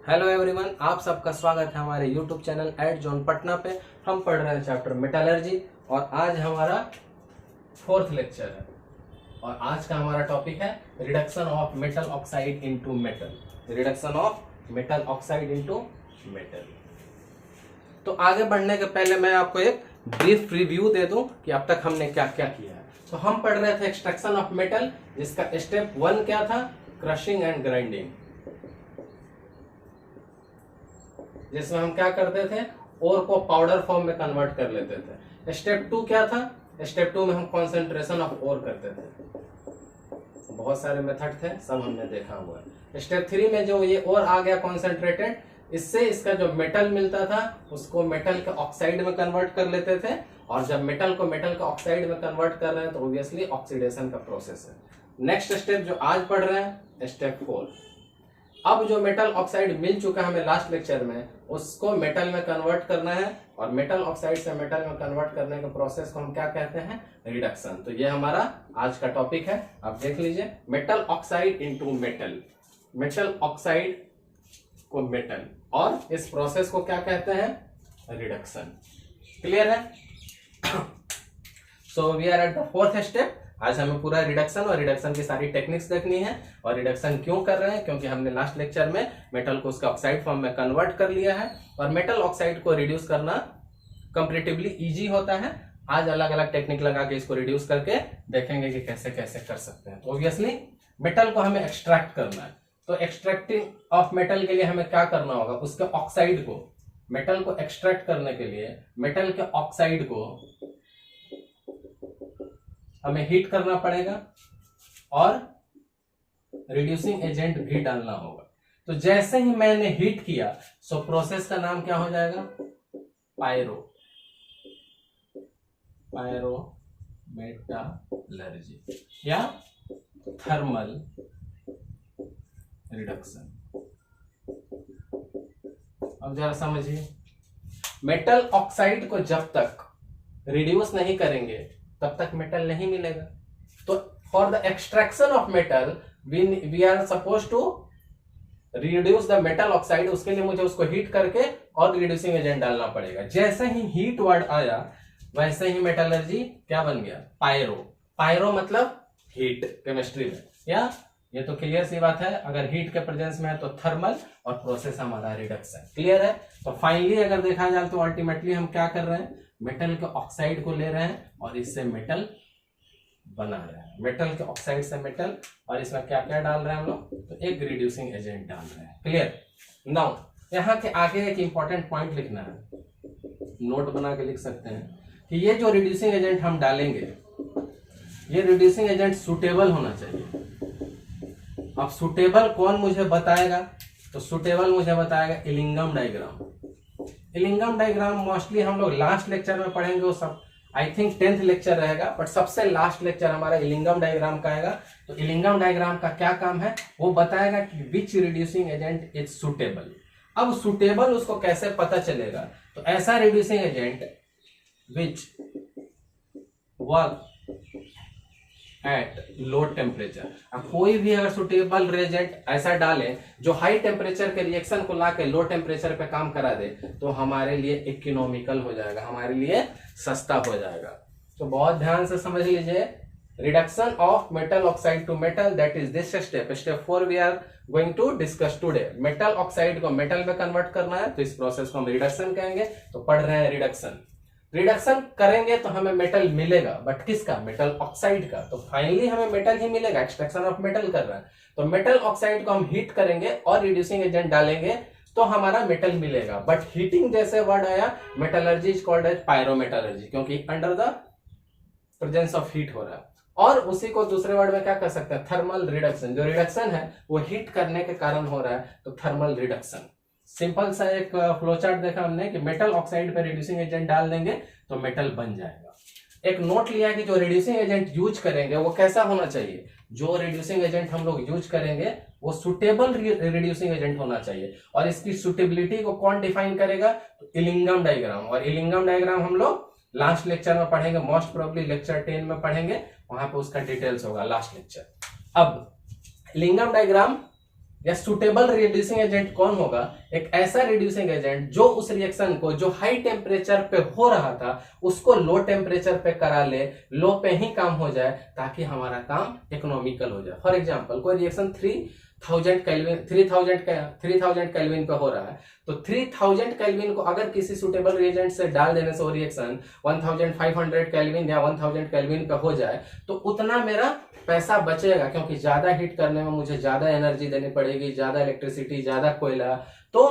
Hello everyone, आप सबका स्वागत है हमारे YouTube channel at John Patna पे। हम पढ़ रहे हैं चैप्टर मेटलर्जी और आज हमारा 4th लेक्चर है और आज का हमारा टॉपिक है reduction of metal oxide into metal. Reduction of metal oxide into metal. तो आगे बढ़ने के पहले मैं आपको एक ब्रीफ रिव्यू दे दूं कि अब तक हमने क्या क्या किया है। तो हम पढ़ रहे थे एक्सट्रैक्शन ऑफ मेटल, जिसका स्टेप 1 क्या था, क्रशिंग एंड ग्राइंडिंग, जिसमें हम क्या करते थे, ओर को पाउडर फॉर्म में कन्वर्ट कर लेते थे। स्टेप 2 क्या था, स्टेप 2 में हम कॉन्सेंट्रेशन ऑफ ओर करते थे। बहुत सारे मेथड थे, सब हमने देखा हुआ है। स्टेप 3 में जो ये ओर आ गया कॉन्सेंट्रेटेड, इससे इसका जो मेटल मिलता था उसको मेटल के ऑक्साइड में कन्वर्ट कर लेते थे। और जब मेटल को मेटल के ऑक्साइड में कन्वर्ट कर रहे हैं तो ऑब्वियसली ऑक्सीडेशन का प्रोसेस है। नेक्स्ट स्टेप जो आज पढ़ रहे हैं, स्टेप 4। अब जो मेटल ऑक्साइड मिल चुका है हमें लास्ट लेक्चर में, उसको मेटल में कन्वर्ट करना है और मेटल ऑक्साइड से मेटल में कन्वर्ट करने के प्रोसेस को हम क्या कहते हैं, रिडक्शन। तो ये हमारा आज का टॉपिक है। आप देख लीजिए, metal oxide into metal, metal oxide को मेटल, और इस प्रोसेस को क्या कहते हैं, रिडक्शन। क्लियर है? So we are at the 4th step. आज हमें पूरा रिडक्शन और रिडक्शन की सारी टेक्निक्स देखनी है। और रिडक्शन क्यों कर रहे हैं, क्योंकि हमने लास्ट लेक्चर में मेटल को उसका ऑक्साइड फॉर्म में कन्वर्ट कर लिया है और मेटल ऑक्साइड को रिड्यूस करना कंपैरेटिवली इजी होता है। आज अलग अलग टेक्निक लगा के इसको रिड्यूस करके देखेंगे कि कैसे कैसे कर सकते हैं। तो ऑब्वियसली मेटल को हमें एक्सट्रैक्ट करना है। तो एक्सट्रैक्टिंग ऑफ मेटल के लिए हमें क्या करना होगा, उसके ऑक्साइड को, मेटल को एक्सट्रैक्ट करने के लिए मेटल के ऑक्साइड को हमें हीट करना पड़ेगा और रिड्यूसिंग एजेंट भी डालना होगा। तो जैसे ही मैंने हीट किया, सो प्रोसेस का नाम क्या हो जाएगा, पायरोमेटलर्जी या थर्मल रिडक्शन। अब जरा समझिए, मेटल ऑक्साइड को जब तक रिड्यूस नहीं करेंगे तब तक मेटल नहीं मिलेगा। तो for the extraction of metal we are suppose to reduce the metal oxide. उसके लिए मुझे उसको हीट करके और रिड्यूसिंग एजेंट डालना पड़ेगा। जैसे ही हीट वर्ड आया वैसे ही मेटलर्जी क्या बन गया, पायरो। पायरो मतलब हीट केमिस्ट्री में, या ये तो क्लियर सी बात है। अगर हीट के प्रेजेंस में है तो थर्मल, और प्रोसेस हमारा रिडक्शन। क्लियर है? तो फाइनली अगर देखा जाए तो अल्टीमेटली हम क्या कर रहे हैं, मेटल के ऑक्साइड को ले रहे हैं और इससे मेटल बना रहे हैं। मेटल के ऑक्साइड से मेटल, और इसमें क्या क्या डाल रहे हैं हम लोग, तो एक रिड्यूसिंग एजेंट डाल रहे हैं। क्लियर? नाउ यहाँ के आगे एक इंपॉर्टेंट पॉइंट लिखना है, नोट बना के लिख सकते हैं कि ये जो रिड्यूसिंग एजेंट हम डालेंगे, ये रिड्यूसिंग एजेंट सुटेबल होना चाहिए। अब सुटेबल कौन मुझे बताएगा, तो सुटेबल मुझे बताएगा इलिंगम डायग्राम। इलिंगम डायग्राम मोस्टली हम लोग लास्ट लेक्चर में पढ़ेंगे, वो सब आई थिंक 10th लेक्चर रहेगा, बट सबसे लास्ट लेक्चर हमारा इलिंगम डायग्राम का आएगा। तो इलिंगम डायग्राम का क्या काम है, वो बताएगा कि विच रिड्यूसिंग एजेंट इज सुटेबल। अब सुटेबल उसको कैसे पता चलेगा, तो ऐसा reducing agent which work at low temperature. अब कोई भी अगर सुटेबल रिएजेंट ऐसा डालें जो हाई टेम्परेचर के रिएक्शन को लाके लो टेम्परेचर पे काम करा दे, तो हमारे लिए इकोनॉमिकल हो जाएगा, हमारे लिए सस्ता हो जाएगा। तो बहुत ध्यान से समझ लीजिए, reduction of metal oxide to metal, that is this step. Step 4 we are going to discuss today. Metal oxide को मेटल में कन्वर्ट करना है, तो इस प्रोसेस को हम रिडक्शन कहेंगे। तो पढ़ रहे हैं रिडक्शन। रिडक्शन करेंगे तो हमें मेटल मिलेगा, बट किसका, मेटल ऑक्साइड का। तो फाइनली हमें मेटल ही मिलेगा, एक्सट्रैक्शन ऑफ मेटल कर रहा है। तो मेटल ऑक्साइड को हम हीट करेंगे और रिड्यूसिंग एजेंट डालेंगे तो हमारा मेटल मिलेगा। बट हीटिंग जैसे वर्ड आया, metallurgy is called as pyrometallurgy, क्योंकि under the presence of heat हो रहा है। और उसी को दूसरे वर्ड में क्या कर सकते हैं, थर्मल रिडक्शन। जो रिडक्शन है वो हीट करने के कारण हो रहा है, तो थर्मल रिडक्शन। सिंपल सा एक फ्लोचार्ट देखा हमने कि मेटल ऑक्साइड पे रिड्यूसिंग एजेंट डाल देंगे तो मेटल बन जाएगा। एक नोट लिया कि जो रिड्यूसिंग एजेंट यूज करेंगे वो कैसा होना चाहिए, जो रिड्यूसिंग एजेंट हम लोग यूज करेंगे वो सुटेबल रिड्यूसिंग एजेंट होना चाहिए। और इसकी सुटेबिलिटी को कौन डिफाइन करेगा, तो इलिंगम डायग्राम। और इलिंगम डायग्राम हम लोग लास्ट लेक्चर में पढ़ेंगे, मोस्ट प्रोबेबली लेक्चर 10 में पढ़ेंगे, वहां पे उसका डिटेल्स होगा लास्ट लेक्चर। अब इलिंगम डायग्राम या सुटेबल रिड्यूसिंग एजेंट कौन होगा? एक ऐसा रिड्यूसिंग एजेंट जो उस रिएक्शन को जो हाई टेम्परेचर पे हो रहा था उसको लो टेम्परेचर पे करा ले, लो पे ही काम हो जाए, ताकि हमारा काम इकोनॉमिकल हो जाए। फॉर एग्जांपल कोई रिएक्शन 3000 केल्विन पे हो रहा है, तो 3000 केल्विन को अगर किसी सुटेबल रिएजेंट से डाल देने से वो रिएक्शन 1500 केल्विन या 1000 केल्विन पे हो जाए, तो उतना मेरा पैसा बचेगा, क्योंकि ज्यादा हीट करने में मुझे ज्यादा एनर्जी देनी पड़ेगी, ज्यादा इलेक्ट्रिसिटी, ज्यादा कोयला। तो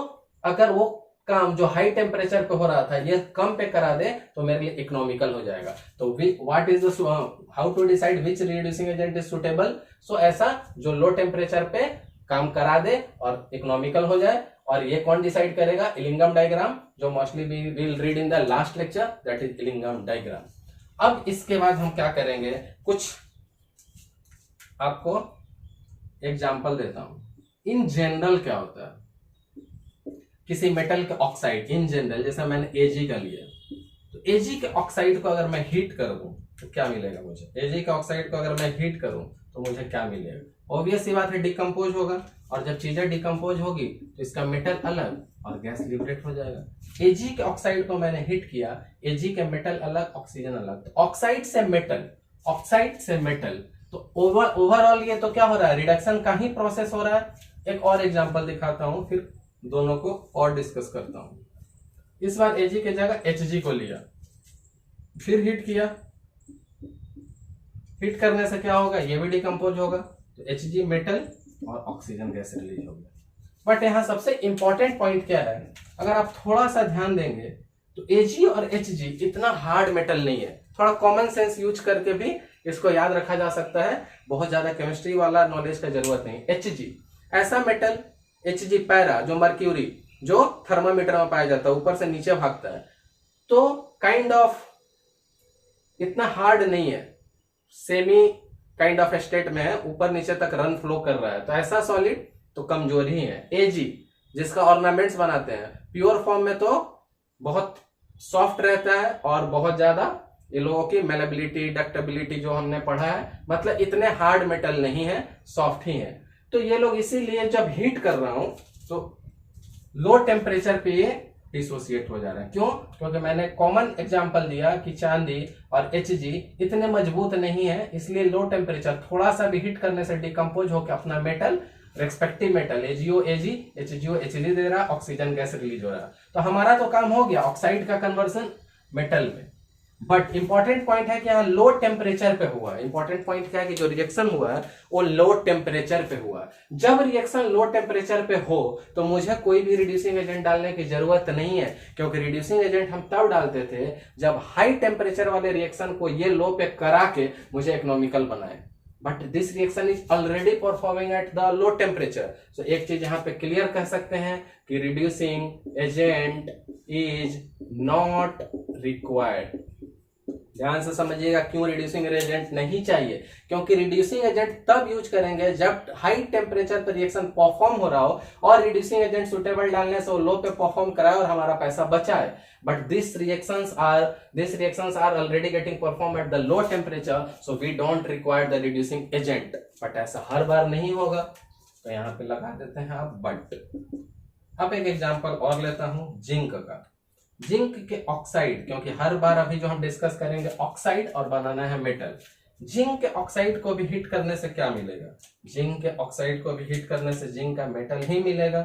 अगर वो काम जो हाई टेम्परेचर पे हो रहा था ये कम पे करा दे तो मेरे लिए इकोनॉमिकल हो जाएगा। तो what is the how to decide which reducing agent is suitable? So ऐसा जो लो टेम्परेचर पे काम करा दे और इकोनॉमिकल हो जाए। और ये कौन डिसाइड करेगा? इलिंगम डायग्राम, जो mostly we will read in the last lecture, that is Ellingham diagram. अब इसके बाद हम क्या करेंगे, कुछ आपको एग्जाम्पल देता हूं। इन जनरल क्या होता है, किसी मेटल के ऑक्साइड इन जनरल, जैसा मैंने Ag का लिया, तो Ag के ऑक्साइड को अगर मैं हीट कर दूं तो क्या मिलेगा मुझे? Ag के ऑक्साइड को अगर मैं हीट करूं तो मुझे क्या मिलेगा? ऑब्वियस सी बात है, डिकम्पोज होगा, और जब चीजें डिकम्पोज होगी तो इसका मेटल अलग और गैस लिबरेट हो जाएगा। Ag के ऑक्साइड को मैंने हीट किया, Ag के मेटल अलग, ऑक्सीजन अलग, तो ऑक्साइड से मेटल, तो ओवरऑल ये तो क्या हो रहा है? रिडक्शन का ही प्रोसेस हो रहा है। एक और एग्जांपल दिखाता हूं, फिर दोनों को और डिस्कस करता हूं। इस बार Ag की जगह Hg को लिया, फिर हीट किया, हीट करने से क्या होगा? ये भी डिकम्पोज होगा, तो Hg मेटल और ऑक्सीजन गैस रिलीज होगा। बट यहां सबसे इंपॉर्टेंट पॉइंट क्या है, अगर आप थोड़ा सा ध्यान देंगे तो Ag और Hg इतना हार्ड मेटल नहीं है। थोड़ा कॉमन सेंस यूज करके भी इसको याद रखा जा सकता है, बहुत ज्यादा केमिस्ट्री वाला नॉलेज का जरूरत नहीं। Hg ऐसा मेटल, Hg पैरा, जो मर्क्यूरी, जो थर्मामीटर में पाया जाता है, ऊपर से नीचे भागता है, तो काइंड ऑफ इतना हार्ड नहीं है, सेमी काइंड ऑफ स्टेट में है, ऊपर नीचे तक रन फ्लो कर रहा है, तो ऐसा सॉलिड तो कमजोर ही है। Ag जिसका ऑर्नामेंट्स बनाते हैं, प्योर फॉर्म में तो बहुत सॉफ्ट रहता है और बहुत ज्यादा ये लोगों की मेलेबिलिटी, डक्टेबिलिटी जो हमने पढ़ा है, मतलब इतने हार्ड मेटल नहीं है, सॉफ्ट ही है। तो ये लोग इसीलिए जब हीट कर रहा हूं तो लो टेम्परेचर पे ये डिसोसिएट हो जा रहा है। क्यों? क्योंकि मैंने कॉमन एग्जांपल दिया कि चांदी और Hg इतने मजबूत नहीं है, इसलिए लो टेम्परेचर थोड़ा सा भी हीट करने से डिकम्पोज होकर अपना metal, respective metal AgO Ag, HgO Hg दे रहा, ऑक्सीजन गैस रिलीज हो रहा। तो हमारा तो काम हो गया ऑक्साइड का कन्वर्सन मेटल में। बट इंपॉर्टेंट पॉइंट है कि यहाँ लो टेम्परेचर पे हुआ है। इंपॉर्टेंट पॉइंट क्या है कि जो रिएक्शन हुआ है वो लो टेम्परेचर पे हुआ है। जब रिएक्शन लो टेम्परेचर पे हो तो मुझे कोई भी रिड्यूसिंग एजेंट डालने की जरूरत नहीं है, क्योंकि रिड्यूसिंग एजेंट हम तब डालते थे जब हाई टेम्परेचर वाले रिएक्शन को ये लो पे करा के मुझे इकोनॉमिकल बनाए। But this reaction is already performing at the low temperature. So एक चीज यहाँ पे क्लियर कह सकते हैं कि reducing agent is not required. ध्यान से समझिएगा क्यों रिड्यूसिंग एजेंट नहीं चाहिए, क्योंकि रिड्यूसिंग एजेंट तब यूज करेंगे जब हाई टेम्परेचर पर रिएक्शन परफॉर्म हो रहा हो और रिड्यूसिंग एजेंट सुटेबल डालने से वो लो पे परफॉर्म कराए और हमारा पैसा बचाए। But this reactions are already getting perform at the low temperature, so we don't require the reducing agent. But ऐसा हर बार नहीं होगा, तो यहाँ पे लगा देते हैं आप बट। अब एक एग्जाम्पल और लेता हूं जिंक का। जिंक के ऑक्साइड, क्योंकि हर बार अभी जो हम डिस्कस करेंगे ऑक्साइड और बनाना है मेटल। जिंक के ऑक्साइड को भी हीट करने से क्या मिलेगा? जिंक के ऑक्साइड को भी हीट करने से जिंक का मेटल ही मिलेगा।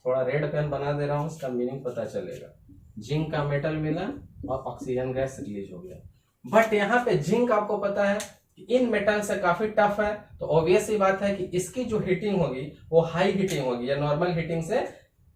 थोड़ा रेड पेन बना दे रहा हूं, इसका मीनिंग पता चलेगा। जिंक का मेटल मिला और ऑक्सीजन गैस रिलीज हो गया। बट यहाँ पे जिंक आपको पता है इन मेटल से काफी टफ है, तो ऑब्वियस ही बात है कि इसकी जो हीटिंग होगी वो हाई हीटिंग होगी या नॉर्मल हीटिंग से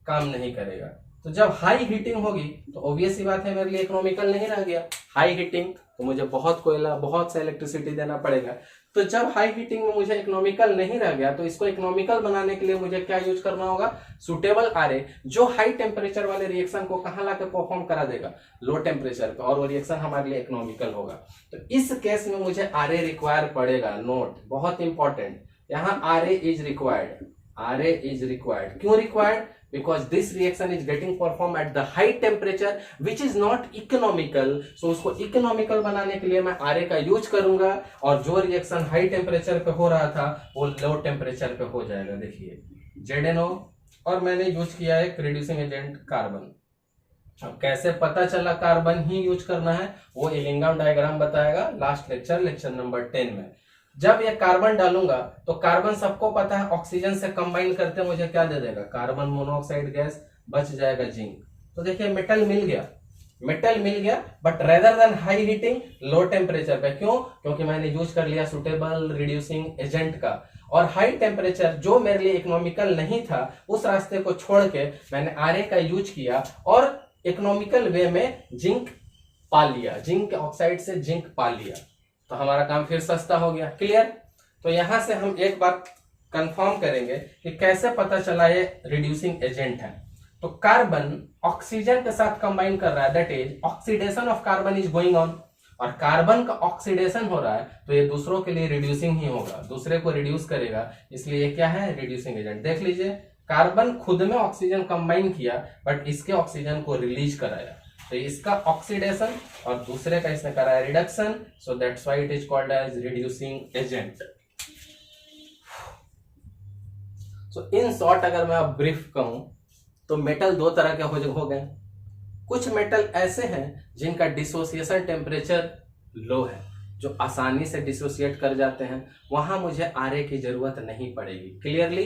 काम नहीं करेगा। तो जब हाई हीटिंग होगी तो ऑब्वियस ही बात है मेरे लिए इकोनॉमिकल नहीं रह गया। हाई हीटिंग तो मुझे बहुत कोयला, बहुत सा इलेक्ट्रिसिटी देना पड़ेगा। तो जब हाई हीटिंग में मुझे इकोनॉमिकल नहीं रह गया, तो इसको इकोनॉमिकल बनाने के लिए मुझे क्या यूज करना होगा? सुटेबल आरए, जो हाई टेम्परेचर वाले रिएक्शन को कहाँ लाके परफॉर्म करा देगा? लो टेम्परेचर पे, और वो रिएक्शन हमारे लिए इकोनॉमिकल होगा। तो इस केस में मुझे आरए रिक्वायर पड़ेगा। नोट, बहुत इंपॉर्टेंट, यहाँ RA is required. RA is required. क्यों required? because this reaction is getting performed at the high temperature which is not economical, so उसको economical बनाने के लिए मैं RA का यूज करूंगा, और जो रिएक्शन हाई टेम्परेचर पे हो रहा था वो लो टेम्परेचर पे हो जाएगा। देखिए ZnO, और मैंने यूज किया है एक रिड्यूसिंग एजेंट कार्बन। अब कैसे पता चला कार्बन ही यूज करना है, वो इलिंगम डायग्राम बताएगा लास्ट लेक्चर नंबर 10 में। जब ये कार्बन डालूंगा तो कार्बन सबको पता है ऑक्सीजन से कंबाइन करते मुझे क्या दे देगा, कार्बन मोनोऑक्साइड गैस, बच जाएगा जिंक। तो देखिए मेटल मिल गया, but rather than high heating low temperature पे। क्यों? क्योंकि मैंने यूज कर लिया सुटेबल रिड्यूसिंग एजेंट का, और हाई टेम्परेचर जो मेरे लिए इकोनॉमिकल नहीं था उस रास्ते को छोड़ के मैंने Ra का यूज किया और इकोनॉमिकल वे में जिंक पा लिया, जिंक ऑक्साइड से जिंक पा लिया, तो हमारा काम फिर सस्ता हो गया। क्लियर? तो यहां से हम एक बात कंफर्म करेंगे कि कैसे पता चला ये रिड्यूसिंग एजेंट है। तो कार्बन ऑक्सीजन के साथ कंबाइन कर रहा है, that is oxidation of carbon is going on, और कार्बन का ऑक्सीडेशन हो रहा है तो ये दूसरों के लिए रिड्यूसिंग ही होगा, दूसरे को रिड्यूस करेगा, इसलिए ये क्या है, रिड्यूसिंग एजेंट। देख लीजिए कार्बन खुद में ऑक्सीजन कंबाइन किया बट इसके ऑक्सीजन को रिलीज कराया, तो इसका ऑक्सीडेशन और दूसरे का इसने कराया reduction, so that's why it is called as reducing agent. So in short अगर मैं अब ब्रीफ कहूं तो मेटल दो तरह के हो गए। कुछ मेटल ऐसे हैं जिनका डिसोसिएशन टेम्परेचर लो है, जो आसानी से डिसोसिएट कर जाते हैं, वहां मुझे Ra की जरूरत नहीं पड़ेगी। Clearly,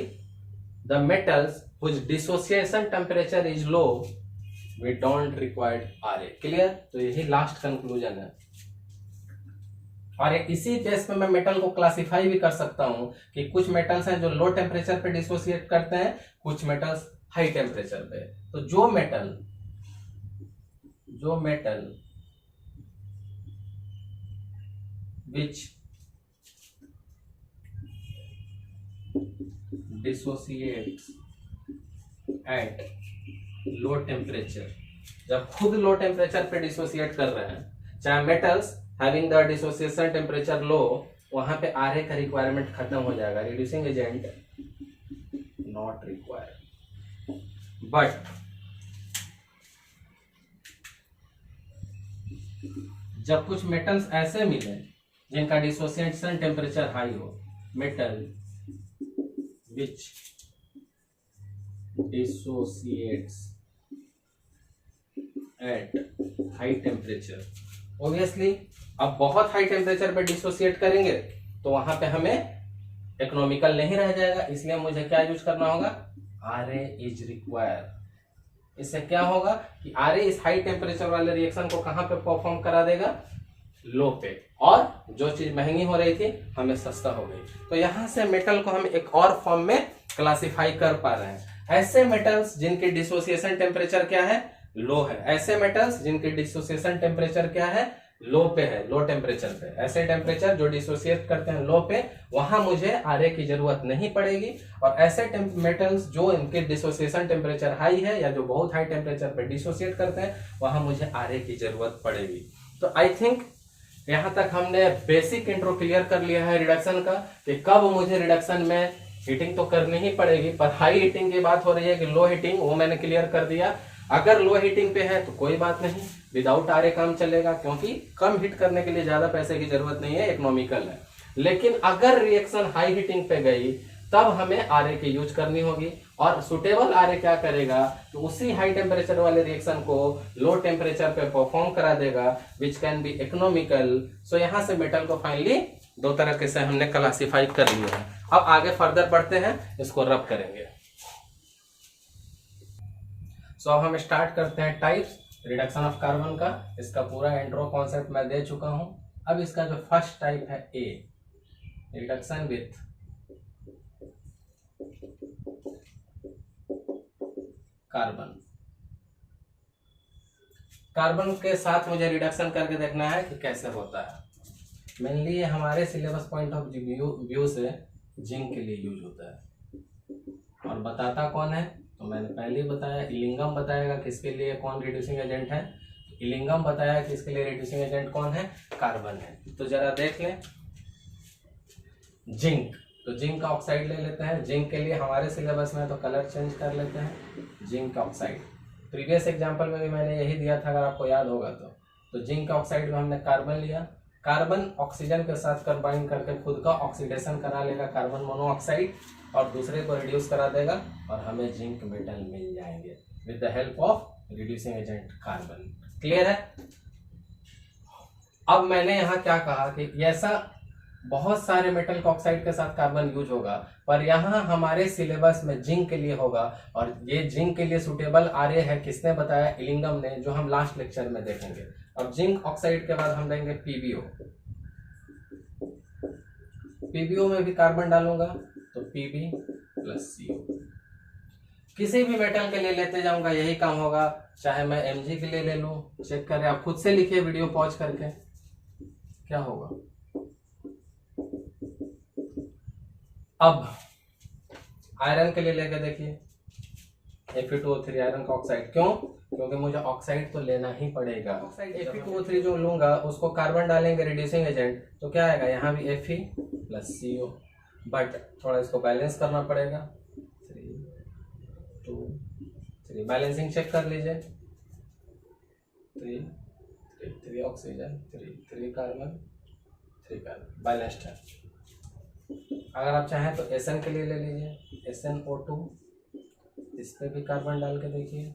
the metals which dissociation temperature is low we don't required Ra। Clear? तो यही लास्ट कंक्लूजन है, और इसी बेस पे मैं मेटल को क्लासिफाई भी कर सकता हूं कि कुछ मेटल्स हैं जो लो टेम्परेचर पे डिसोसिएट करते हैं, कुछ मेटल्स हाई टेम्परेचर पे। तो जो metal which dissociates at low temperature, जब खुद लो टेम्परेचर पे डिसोसिएट कर रहे हैं, चाहे metals having the dissociation temperature low, वहां पे Ra का रिक्वायरमेंट खत्म हो जाएगा, reducing agent not required. But जब कुछ मेटल्स ऐसे मिले जिनका डिसोसिएशन टेम्परेचर हाई हो, metal which dissociates at high temperature, obviously अब बहुत हाई टेम्परेचर पे डिसोसिएट करेंगे तो वहां पे हमें इकोनॉमिकल नहीं रह जाएगा, इसलिए मुझे क्या यूज करना होगा, Ra इज रिक्वायर्ड। इससे क्या होगा कि Ra इस हाई टेम्परेचर वाले रिएक्शन को कहां पे परफॉर्म करा देगा, लो पे, और जो चीज महंगी हो रही थी हमें सस्ता हो गई। तो यहां से मेटल को हम एक और फॉर्म में क्लासिफाई कर पा रहे हैं, ऐसे मेटल्स जिनके डिसोसिएशन टेम्परेचर क्या है, लो है, ऐसे मेटल्स जिनके डिसोसिएशन टेम्परेचर क्या है, लो पे है, लो टेम्परेचर पे। ऐसे टेम्परेचर जो डिसोसिएट करते हैं लो पे, वहां मुझे Ra की जरूरत नहीं पड़ेगी, और ऐसे मेटल्स जो इनके डिसोसिएशन टेम्परेचर हाई है या जो बहुत हाई टेम्परेचर पे डिसोसिएट करते हैं, वहां मुझे Ra की जरूरत पड़ेगी। तो आई थिंक यहां तक हमने बेसिक इंट्रो क्लियर कर लिया है रिडक्शन का, कि कब मुझे रिडक्शन में हीटिंग तो करनी ही पड़ेगी, पर हाई हीटिंग की बात हो रही है कि लो हीटिंग, वो मैंने क्लियर कर दिया। अगर लो हीटिंग पे है तो कोई बात नहीं, विदाउट Ra काम चलेगा, क्योंकि कम हीट करने के लिए ज्यादा पैसे की जरूरत नहीं है, इकोनॉमिकल है। लेकिन अगर रिएक्शन हाई हीटिंग पे गई तब हमें Ra की यूज करनी होगी, और सुटेबल Ra क्या करेगा तो उसी हाई टेम्परेचर वाले रिएक्शन को लो टेम्परेचर पे परफॉर्म करा देगा, विच कैन बी इकोनॉमिकल। सो यहां से मेटल को फाइनली दो तरह के से हमने क्लासिफाई कर लिया है। अब आगे फर्दर बढ़ते हैं, इसको रब करेंगे। सो अब हम स्टार्ट करते हैं टाइप्स रिडक्शन ऑफ कार्बन का। इसका पूरा इंट्रो कॉन्सेप्ट मैं दे चुका हूं। अब इसका जो फर्स्ट टाइप है ए, रिडक्शन विथ कार्बन। कार्बन के साथ मुझे रिडक्शन करके देखना है कि कैसे होता है। मेनली हमारे सिलेबस पॉइंट ऑफ व्यू से जिंक के लिए यूज होता है। और बताता कौन है, तो मैंने पहले ही बताया, इलिंगम बताएगा किसके लिए कौन रिड्यूसिंग एजेंट है, इलिंगम बताया कि इसके लिए रिड्यूसिंग एजेंट कौन है, कार्बन है। तो जरा देख लें, जिंक, तो जिंक का ऑक्साइड ले लेते हैं। जिंक के लिए हमारे सिलेबस में तो कलर चेंज कर लेते हैं, जिंक ऑक्साइड। प्रीवियस एग्जांपल में भी मैंने यही दिया था, अगर आपको याद होगा तो जिंक ऑक्साइड में हमने कार्बन लिया, कार्बन ऑक्सीजन के साथ कंबाइन करके खुद का ऑक्सीडेशन करा लेगा कार्बन मोनोऑक्साइड और दूसरे को रिड्यूस करा देगा और हमें जिंक मेटल मिल जाएंगे with the help of reducing agent carbon. Clear है? अब मैंने यहाँ क्या कहा कि ऐसा बहुत सारे मेटल ऑक्साइड के साथ कार्बन यूज होगा, पर यहाँ हमारे सिलेबस में जिंक के लिए होगा और ये जिंक के लिए सुटेबल आर्य है किसने बताया? इलिंगम ने, जो हम लास्ट लेक्चर में देखेंगे। अब जिंक ऑक्साइड के बाद हम लेंगे पीबीओ। पीबीओ में भी कार्बन डालूंगा तो पीबी प्लस सीओ। किसी भी मेटल के लिए लेते जाऊंगा यही काम होगा, चाहे मैं एमजी के लिए ले लूं। चेक करें, आप खुद से लिखिए वीडियो पॉज करके क्या होगा। अब आयरन के लिए लेके देखिए Fe2O3 आयरन का ऑक्साइड। क्यों? क्योंकि मुझे ऑक्साइड तो लेना ही पड़ेगा। ऑक्साइड Fe2O3 जो लूंगा उसको कार्बन डालेंगे रिड्यूसिंग एजेंट, तो क्या आएगा? यहाँ भी Fe प्लस CO, बट थोड़ा इसको बैलेंस करना पड़ेगा। 3 2 3 बैलेंसिंग चेक कर लीजिए। 3 ऑक्सीजन 3 कार्बन 3 कार्बन बैलेंस्ड है। अगर आप चाहें तो SN के लिए ले लीजिए, SnO2, इस पे भी कार्बन डाल के देखिए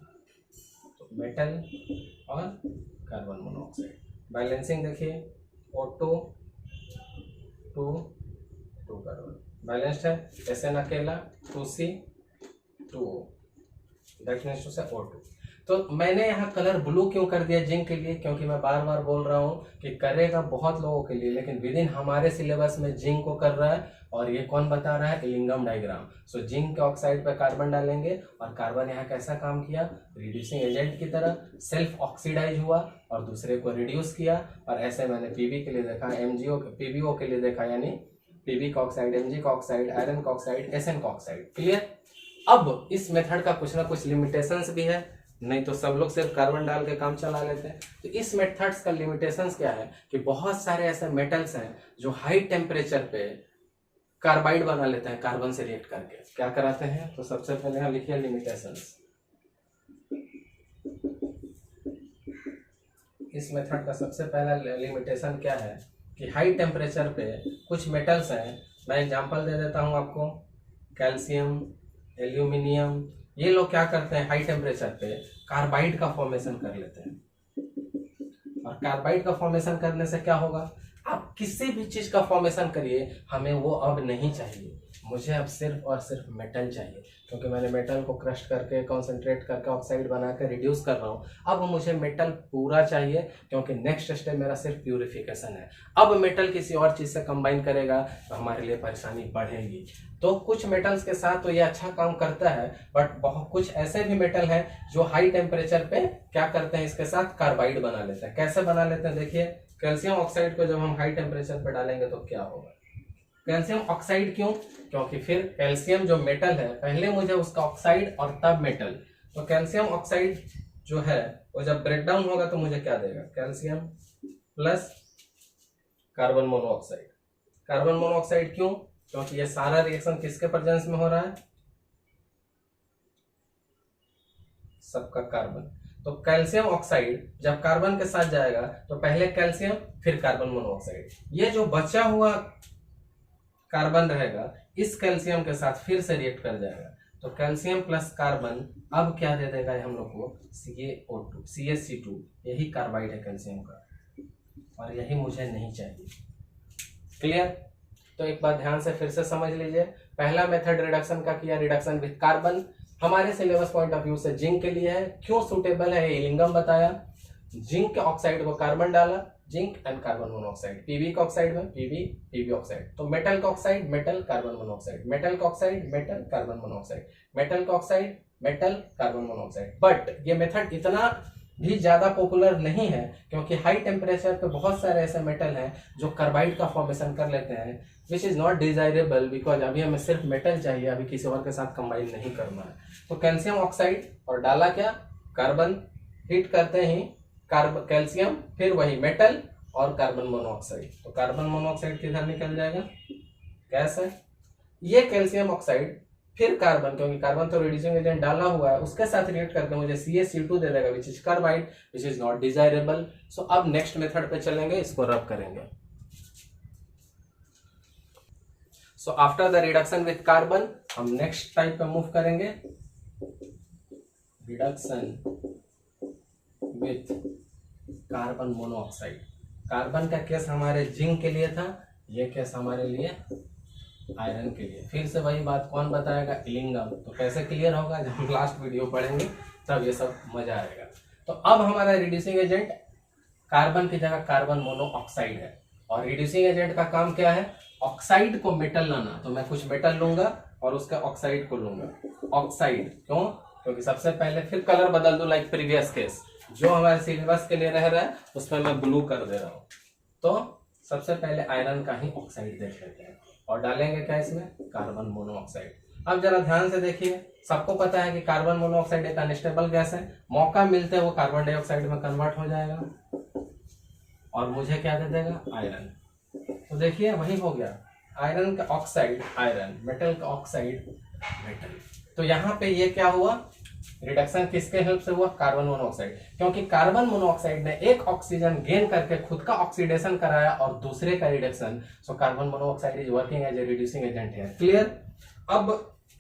तो मेटल और कार्बन मोनोऑक्साइड। बैलेंसिंग देखिए O2 2 कार्बन बैलेंस्ड है। SN अकेला 2C 2O, that means to से O2। तो मैंने यहाँ कलर ब्लू क्यों कर दिया जिंक के लिए? क्योंकि मैं बार बार बोल रहा हूँ कि करेगा बहुत लोगों के लिए, लेकिन विद इन हमारे सिलेबस में जिंक को कर रहा है। और ये कौन बता रहा है? इलिंगम डायग्राम। सो जिंक के ऑक्साइड पे कार्बन डालेंगे और कार्बन यहाँ कैसा काम किया? रिड्यूसिंग एजेंट की तरह सेल्फ ऑक्सीडाइज हुआ और दूसरे को रिड्यूस किया। और ऐसे मैंने पीबी के लिए देखा, एमजीओ पीबीओ के लिए देखा, यानी पीबी का ऑक्साइड, एमजी का ऑक्साइड, आयरन का ऑक्साइड, एसएन का ऑक्साइड। क्लियर? अब इस मेथड का कुछ ना कुछ लिमिटेशंस भी है, नहीं तो सब लोग सिर्फ कार्बन डाल के काम चला लेते हैं। तो इस मेथड्स का लिमिटेशंस क्या है कि बहुत सारे ऐसे मेटल्स हैं जो हाई टेम्परेचर पे कार्बाइड बना लेते हैं कार्बन से रिएक्ट करके। क्या कराते हैं? तो सबसे पहले यहाँ लिखिए लिमिटेशंस। इस मेथड का सबसे पहला लिमिटेशन क्या है कि हाई टेम्परेचर पे कुछ मेटल्स हैं, मैं एग्जांपल दे देता हूं आपको। कैल्शियम, एल्यूमिनियम, ये लोग क्या करते हैं? हाई टेम्परेचर पे कार्बाइड का फॉर्मेशन कर लेते हैं। और कार्बाइड का फॉर्मेशन करने से क्या होगा? आप किसी भी चीज का फॉर्मेशन करिए, हमें वो अब नहीं चाहिए। मुझे अब सिर्फ और सिर्फ मेटल चाहिए, क्योंकि मैंने मेटल को क्रश करके कॉन्सेंट्रेट करके ऑक्साइड बना कर रिड्यूस कर रहा हूँ। अब मुझे मेटल पूरा चाहिए, क्योंकि नेक्स्ट स्टेप मेरा सिर्फ प्यूरिफिकेशन है। अब मेटल किसी और चीज से कंबाइन करेगा तो हमारे लिए परेशानी बढ़ेगी। तो कुछ मेटल्स के साथ तो ये अच्छा काम करता है, बट बहुत कुछ ऐसे भी मेटल हैं जो हाई टेम्परेचर पे क्या करते हैं? इसके साथ कार्बाइड बना लेते हैं। कैसे बना लेते हैं? देखिए, कैल्शियम ऑक्साइड को जब हम हाई टेम्परेचर पे डालेंगे तो क्या होगा? कैल्शियम ऑक्साइड क्यों? क्योंकि फिर कैल्शियम जो मेटल है, पहले मुझे उसका ऑक्साइड और तब मेटल। तो कैल्शियम ऑक्साइड जो है वो जब ब्रेक डाउन होगा तो मुझे क्या देगा? Calcium plus carbon monoxide. Carbon monoxide क्यों? क्योंकि ये सारा रिएक्शन किसके प्रेजेंस में हो रहा है? सबका कार्बन। तो कैल्शियम ऑक्साइड जब कार्बन के साथ जाएगा तो पहले कैल्शियम फिर कार्बन मोनोऑक्साइड। ये जो बचा हुआ कार्बन रहेगा इस कैल्शियम के साथ फिर से रिएक्ट कर जाएगा। तो कैल्शियम प्लस कार्बन अब क्या दे देगा हम लोग को? CaO2, CaC2। यही कार्बाइड है कैल्शियम का, और यही मुझे नहीं चाहिए। क्लियर? तो एक बार ध्यान से फिर से समझ लीजिए। पहला मेथड रिडक्शन का किया, रिडक्शन विद कार्बन। हमारे सिलेबस पॉइंट ऑफ व्यू से जिंक के लिए है। क्यों सुटेबल है? ये इलिंगम बताया। जिंक के ऑक्साइड को कार्बन डाला, zinc and carbon monoxide. PB का ऑक्साइड में पीबी ऑक्साइड। तो मेटल का oxide metal carbon monoxide, metal का oxide metal carbon monoxide, metal का oxide metal carbon monoxide. But ये मेथड इतना भी ज्यादा पॉपुलर नहीं है, क्योंकि हाई टेम्परेचर पे बहुत सारे ऐसे मेटल हैं जो कार्बाइड का फॉर्मेशन कर लेते हैं, विच इज नॉट डिजायरेबल, बिकॉज अभी हमें सिर्फ मेटल चाहिए, अभी किसी और के साथ कंबाइन नहीं करना है। तो कैल्शियम ऑक्साइड और डाला क्या? कार्बन। हीट करते ही कैल्शियम, फिर वही मेटल और कार्बन मोनोऑक्साइड। तो कार्बन मोनोऑक्साइड किधर निकल जाएगा? गैस है। ये कैल्शियम ऑक्साइड फिर कार्बन, क्योंकि कार्बन तो रिड्यूसिंग एजेंट डाला हुआ है, उसके साथ रिएक्ट करके मुझे CaCO2 दे देगा which is carbide, which is not desirable. So अब नेक्स्ट मेथड पे चलेंगे, इसको रब करेंगे। So after the reduction with carbon हम नेक्स्ट टाइप पे मूव करेंगे, reduction with carbon monoxide. Carbon का केस हमारे जिंक के लिए था, ये केस हमारे लिए आयरन के लिए। फिर से वही बात, कौन बताएगा? इलिंगम। तो कैसे क्लियर होगा? जब हम लास्ट वीडियो पढ़ेंगे तब ये सब मजा आएगा। तो अब हमारा रिड्यूसिंग एजेंट कार्बन की जगह कार्बन मोनोऑक्साइड है, और रिड्यूसिंग एजेंट का काम क्या है? ऑक्साइड को मेटल लाना। तो मैं कुछ मेटल लूंगा और उसका ऑक्साइड को लूंगा। ऑक्साइड क्यों? क्योंकि सबसे पहले फिर कलर बदल दो, लाइक प्रीवियस केस जो हमारे सिलेबस के लिए रह रहा है उसमें मैं ब्लू कर दे रहा हूं। तो सबसे पहले आयरन का ही ऑक्साइड देख लेते हैं और डालेंगे क्या इसमें? Carbon monoxide. अब जरा ध्यान से देखिए, सबको पता है कि कार्बन मोनोऑक्साइड एक अनस्टेबल गैस है, मौका मिलते वो कार्बन डाइऑक्साइड में कन्वर्ट हो जाएगा और मुझे क्या दे देगा? आयरन। तो देखिए वही हो गया, आयरन का ऑक्साइड आयरन, मेटल का ऑक्साइड मेटल। तो यहाँ पे ये क्या हुआ? रिडक्शन किसके हेल्प से हुआ? Carbon monoxide. क्योंकि कार्बन मोनोऑक्साइड ने एक ऑक्सीजन गेन करके खुद का ऑक्सीडेशन कराया और दूसरे का reduction. So carbon monoxide is working as a reducing agent है। क्लियर? अब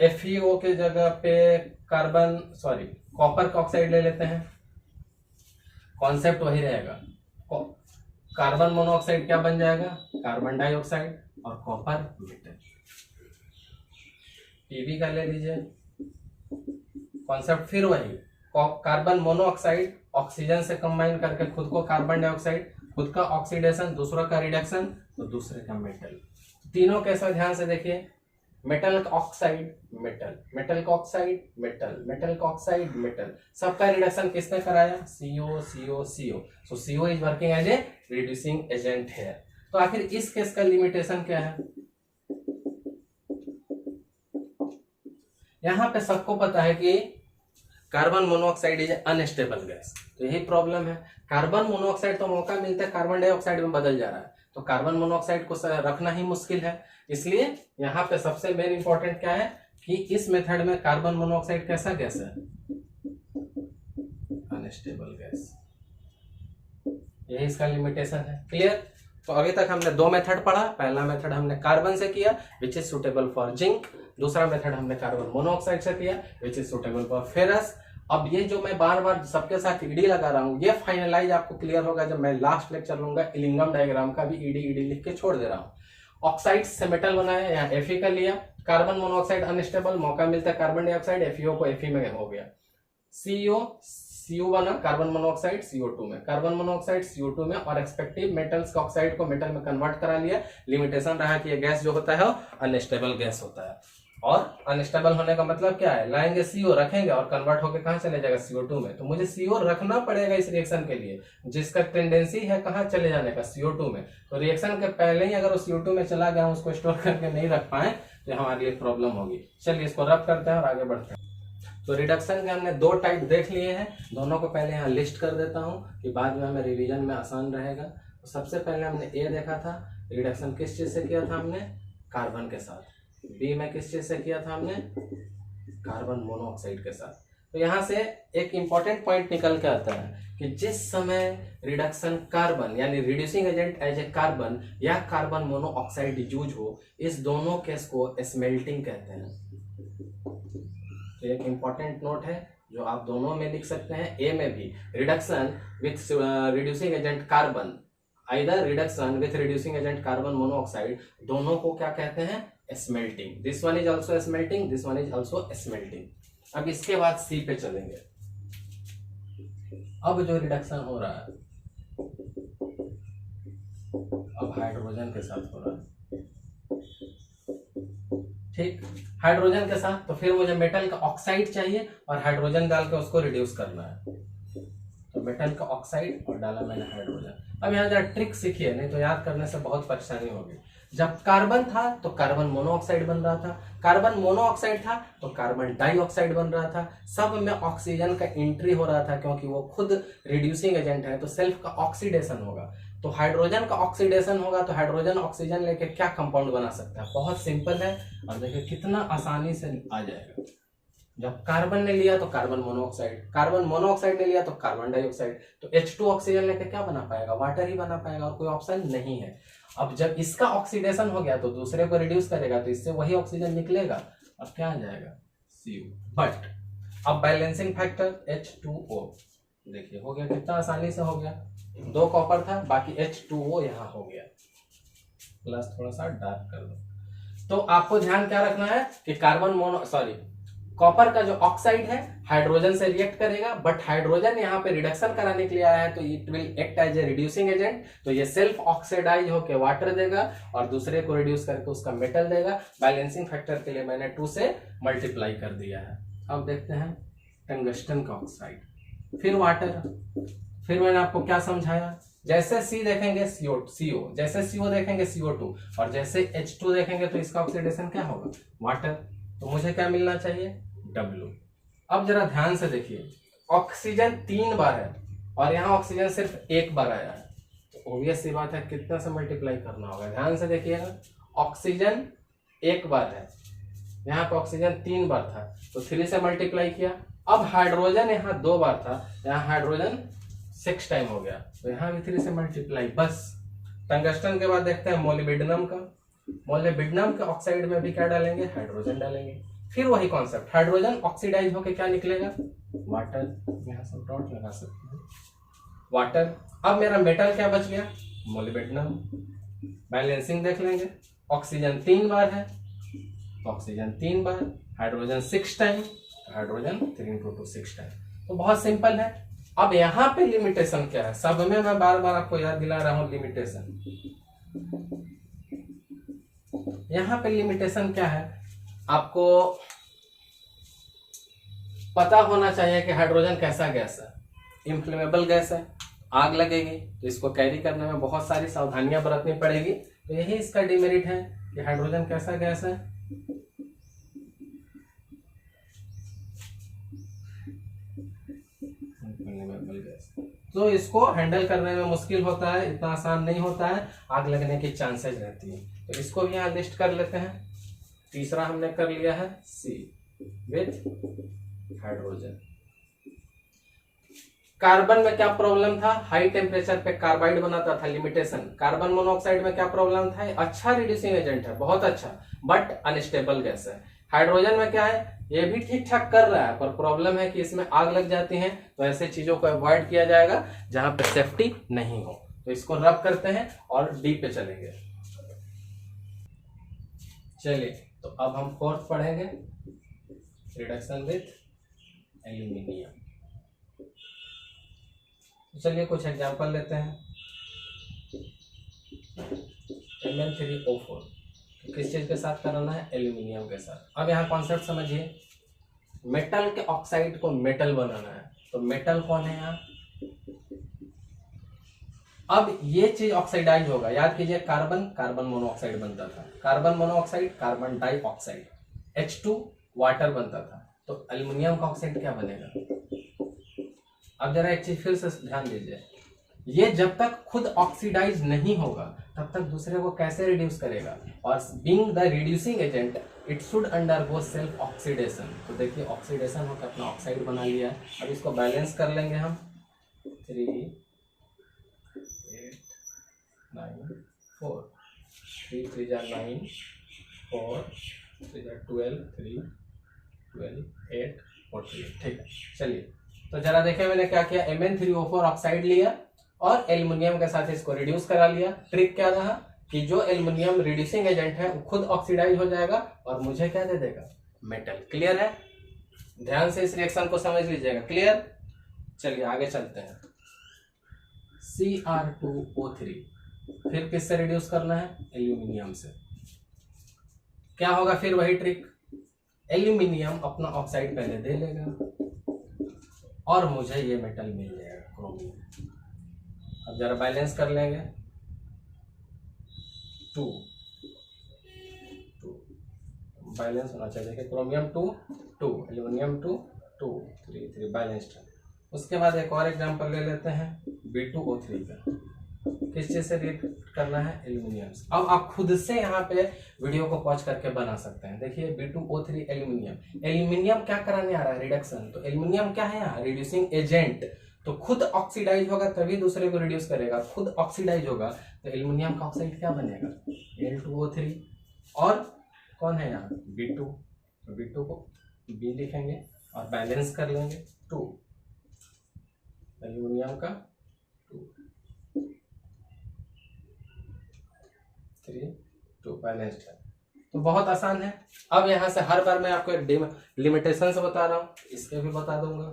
FeO के जगह पे कॉपर का ऑक्साइड ले लेते हैं, कॉन्सेप्ट वही रहेगा। कार्बन मोनोऑक्साइड क्या बन जाएगा? कार्बन डाइऑक्साइड और कॉपर मेटल। Pb का ले लीजिए, कॉन्सेप्ट फिर वही, कार्बन मोनोऑक्साइड ऑक्सीजन से कंबाइन करके खुद को कार्बन डाइऑक्साइड, खुद का ऑक्सीडेशन, दूसरों का रिडक्शन, तो दूसरे का मेटल। तीनों कैसे? ध्यान से देखिए, मेटल का ऑक्साइड मेटल, मेटल का ऑक्साइड मेटल, मेटल का ऑक्साइड मेटल, सबका रिडक्शन किसने कराया? CO। So CO is working as a reducing agent है। तो आखिर इस केस का लिमिटेशन क्या है? यहां पे सबको पता है कि carbon monoxide is unstable gas, तो यही प्रॉब्लम है। कार्बन मोनोऑक्साइड तो मौका मिलता है कार्बन डाइऑक्साइड में बदल जा रहा है, तो कार्बन मोनोऑक्साइड को रखना ही मुश्किल है। इसलिए यहाँ पे सबसे मेन इंपॉर्टेंट क्या है कि इस मेथड में कार्बन मोनोऑक्साइड कैसा गैस है? Unstable gas. यही इसका लिमिटेशन है। क्लियर? तो अभी तक हमने दो मेथड पढ़ा। पहला मेथड हमने कार्बन से किया which is suitable for zinc, दूसरा मेथड हमने कार्बन मोनोऑक्साइड से किया which is suitable for ferrous. अब ये जो मैं बार बार सबके साथ ईडी लगा रहा हूँ, ये फाइनलाइज आपको क्लियर होगा जब मैं लास्ट लेक्चर लूंगा। इलिंगम डायग्राम का भी ईडी लिख के छोड़ दे रहा हूँ। ऑक्साइड से मेटल बनाया, यहाँ Fe का लिया, कार्बन मोनोऑक्साइड अनस्टेबल, मौका मिलता है कार्बन डाइऑक्साइड, FeO को Fe में हो गया, CO बना, कार्बन मोनोऑक्साइड CO2 में, कार्बन मोनोऑक्साइड CO2 में, और एक्सपेक्टिव मेटल्स का ऑक्साइड को मेटल में कन्वर्ट करा लिया। लिमिटेशन रहा कि ये गैस जो होता है अनस्टेबल गैस होता है, और अनस्टेबल होने का मतलब क्या है? लाएंगे CO, रखेंगे और कन्वर्ट होकर कहाँ चले जाएगा? CO2 में। तो मुझे CO रखना पड़ेगा इस रिएक्शन के लिए, जिसका टेंडेंसी है कहाँ चले जाने का? CO2 में। तो रिएक्शन के पहले ही अगर वो CO2 में चला गया, उसको स्टोर करके नहीं रख पाए तो हमारे लिए प्रॉब्लम होगी। चलिए इसको रब करते हैं और आगे बढ़ते हैं। तो रिडक्शन के हमने दो टाइप देख लिए हैं, दोनों को पहले यहाँ लिस्ट कर देता हूँ कि बाद में हमें रिवीजन में आसान रहेगा। तो सबसे पहले हमने ए देखा था, रिडक्शन किस चीज से किया था हमने? कार्बन के साथ। बी में किस चीज से किया था हमने? कार्बन मोनोऑक्साइड के साथ। तो यहाँ से एक इंपॉर्टेंट पॉइंट निकल के आता है कि जिस समय रिडक्शन कार्बन यानी reducing agent as a carbon या कार्बन मोनोऑक्साइड यूज हो, इस दोनों केस को स्मेल्टिंग कहते हैं। तो एक इंपॉर्टेंट नोट है जो आप दोनों में लिख सकते हैं। ए में भी reduction with reducing agent carbon, either reduction with reducing agent carbon monoxide, दोनों को क्या कहते हैं? Smelting. This one is also smelting, this one is also smelting. अब इसके बाद सी पे चलेंगे। अब जो रिडक्शन हो रहा है अब हाइड्रोजन के साथ हो रहा है, ठीक, हाइड्रोजन के साथ। तो फिर मुझे मेटल का ऑक्साइड चाहिए और हाइड्रोजन डाल के उसको रिड्यूस करना है। तो मेटल का ऑक्साइड और डाला मैंने हाइड्रोजन। अब यहाँ जरा ट्रिक सीखिए, नहीं तो याद करने से बहुत परेशानी होगी। जब कार्बन था तो कार्बन मोनोऑक्साइड बन रहा था, कार्बन मोनोऑक्साइड था तो कार्बन डाइऑक्साइड बन रहा था। सब में ऑक्सीजन का एंट्री हो रहा था क्योंकि वो खुद रिड्यूसिंग एजेंट है, तो सेल्फ का ऑक्सीडेशन होगा। तो हाइड्रोजन का ऑक्सीडेशन होगा तो हाइड्रोजन ऑक्सीजन लेके क्या कंपाउंड बना सकता है, बहुत सिंपल है। और देखिए कितना आसानी से आ जाएगा। जब कार्बन ने लिया तो कार्बन मोनोऑक्साइड, कार्बन मोनोऑक्साइड ने लिया तो कार्बन डाइऑक्साइड, तो H2 ऑक्सीजन लेके क्या बना पाएगा, वाटर ही बना पाएगा, और कोई ऑप्शन नहीं है। अब जब इसका ऑक्सीडेशन हो गया तो दूसरे को रिड्यूस करेगा तो इससे वही ऑक्सीजन निकलेगा और क्या आ जाएगा, CO। बट अब बैलेंसिंग फैक्टर H2O, देखिए हो गया, कितना आसानी से हो गया। 2 कॉपर था, बाकी H2O यहाँ हो गया। प्लस थोड़ा सा डार्क कर दो। तो आपको ध्यान क्या रखना है कि कॉपर का जो ऑक्साइड है हाइड्रोजन से रिएक्ट करेगा, बट हाइड्रोजन यहाँ पे रिडक्शन कराने के लिए आया है तो it will act as a reducing agent. तो ये सेल्फ ऑक्सीडाइज होकर वाटर देगा और दूसरे को रिड्यूस करके उसका मेटल देगा। बैलेंसिंग फैक्टर के लिए मैंने 2 से मल्टीप्लाई कर दिया है। अब देखते हैं टंगस्टन का ऑक्साइड, फिर वाटर, फिर मैंने आपको क्या समझाया, जैसे C देखेंगे CO, जैसे CO देखेंगे CO2, और जैसे H2 देखेंगे तो इसका ऑक्सीडेशन क्या होगा, वाटर। तो मुझे क्या मिलना चाहिए, W। अब जरा ध्यान से देखिए, ऑक्सीजन 3 बार है और यहाँ ऑक्सीजन सिर्फ 1 बार आया है, तो ऑब्वियस सी बात है कितना से मल्टीप्लाई करना होगा। ध्यान से देखिएगा, ऑक्सीजन 1 बार है, यहाँ पे ऑक्सीजन 3 बार था तो 3 से मल्टीप्लाई किया। अब हाइड्रोजन यहाँ 2 बार था, यहाँ हाइड्रोजन 6 टाइम हो गया तो यहाँ भी 3 से मल्टीप्लाई, बस। टंगस्टन के बाद देखते हैं मोलिब्डेनम का। मोलिब्डेनम के ऑक्साइड में भी क्या डालेंगे, हाइड्रोजन डालेंगे। फिर वही कॉन्सेप्ट, हाइड्रोजन ऑक्सीडाइज होके क्या निकलेगा, वाटर। यहाँ से डॉट लगा सकते हैं, वाटर। अब मेरा मेटल क्या बच गया, मोलिब्डेनम। बैलेंसिंग देख लेंगे, ऑक्सीजन 3 बार है, ऑक्सीजन 3 बार, हाइड्रोजन 6 टाइम, हाइड्रोजन 3 × 2 6 टाइम। तो बहुत सिंपल है। अब यहाँ पे लिमिटेशन क्या है, सब में मैं बार बार आपको याद दिला रहा हूं लिमिटेशन। यहाँ पे लिमिटेशन क्या है, आपको पता होना चाहिए कि हाइड्रोजन कैसा गैस है, इन्फ्लेमेबल गैस है, आग लगेगी तो इसको कैरी करने में बहुत सारी सावधानियां बरतनी पड़ेगी। तो यही इसका डिमेरिट है कि हाइड्रोजन कैसा गैस है, तो इसको हैंडल करने में मुश्किल होता है, इतना आसान नहीं होता है, आग लगने की चांसेस रहती है। तो इसको भी यहाँ लिस्ट कर लेते हैं। तीसरा हमने कर लिया है C विथ हाइड्रोजन। कार्बन में क्या प्रॉब्लम था, हाई टेम्परेचर पे कार्बाइड बनाता था, लिमिटेशन। कार्बन मोनोऑक्साइड में क्या प्रॉब्लम था, अच्छा रिड्यूसिंग एजेंट है, बहुत अच्छा, बट अनस्टेबल गैस है। हाइड्रोजन में क्या है, ये भी ठीक ठाक कर रहा है, पर प्रॉब्लम है कि इसमें आग लग जाती है, तो ऐसे चीजों को अवॉइड किया जाएगा जहां पे सेफ्टी नहीं हो। तो इसको रब करते हैं और डी पे चलेंगे। चलिए, तो अब हम 4th पढ़ेंगे, रिडक्शन विथ एल्यूमिनियम। चलिए कुछ एग्जांपल लेते हैं। Mn3O4 किस चीज के साथ कराना है, एल्यूमिनियम के साथ। अब यहाँ कॉन्सेप्ट समझिए, मेटल के ऑक्साइड को मेटल बनाना है, तो मेटल कौन है यहाँ, अब ये चीज ऑक्सीडाइज होगा। याद कीजिए, कार्बन कार्बन मोनोऑक्साइड बनता था, carbon monoxide carbon dioxide, H2 water बनता था, तो एल्यूमिनियम का ऑक्साइड क्या बनेगा। अब जरा एक चीज फिर से ध्यान दीजिए, ये जब तक खुद ऑक्सीडाइज नहीं होगा तब तक दूसरे को कैसे रिड्यूस करेगा, और being the reducing agent it should undergo self oxidation. तो देखिए ऑक्सीडेशन होकर अपना ऑक्साइड बना लिया। अब इसको बैलेंस कर लेंगे हम, 3 8 9 4, 3 3 जा 9, 4 3 जा 12, 3 12 8 और 3। ठीक है, चलिए तो जरा देखें मैंने क्या किया, Mn3O4 ऑक्साइड लिया और एल्युमिनियम के साथ इसको रिड्यूस करा लिया। ट्रिक क्या रहा कि जो एल्युमिनियम रिड्यूसिंग एजेंट है वो खुद ऑक्सीडाइज हो जाएगा और मुझे क्या दे देगा, मेटल। क्लियर है, ध्यान से इस रिएक्शन को समझ लीजिएगा। क्लियर, चलिए आगे चलते हैं। Cr2O3 फिर किससे रिड्यूस करना है, एल्यूमिनियम से। क्या होगा फिर वही ट्रिक, एल्यूमिनियम अपना ऑक्साइड पहले दे लेगा और मुझे ये मेटल मिल जाएगा, क्रोमियम। अब जरा बैलेंस कर लेंगे, 2 बैलेंस होना चाहिए, देखिए क्रोमियम 2 2, एल्यूमिनियम 2 2 3 3 बैलेंस्ड है। उसके बाद एक और एग्जांपल ले लेते हैं, B2O3 का। किस चीज से रिएक्ट करना है? एल्यूमिनियम से। अब आप खुद से यहाँ पे वीडियो को पॉज करके बना सकते हैं। देखिए B2O3 एल्यूमिनियम, एल्यूमिनियम क्या कराने आ रहा है? रिडक्शन। तो एल्यूमिनियम क्या है यहाँ? Reducing agent. तो खुद ऑक्सीडाइज होगा तभी दूसरे को रिड्यूस करेगा। खुद ऑक्सीडाइज होगा तो एल्यूमिनियम का ऑक्साइड क्या बनेगा? Al2O3। और कौन है यहाँ? B2। तो B2 को B लिखेंगे और बैलेंस कर लेंगे 2, एल्यूमिनियम का 2, 3, 2 बैलेंस्ड है। तो बहुत आसान है। अब यहां से हर बार मैं आपको लिमिटेशन से बता रहा हूं, इसके भी बता दूंगा।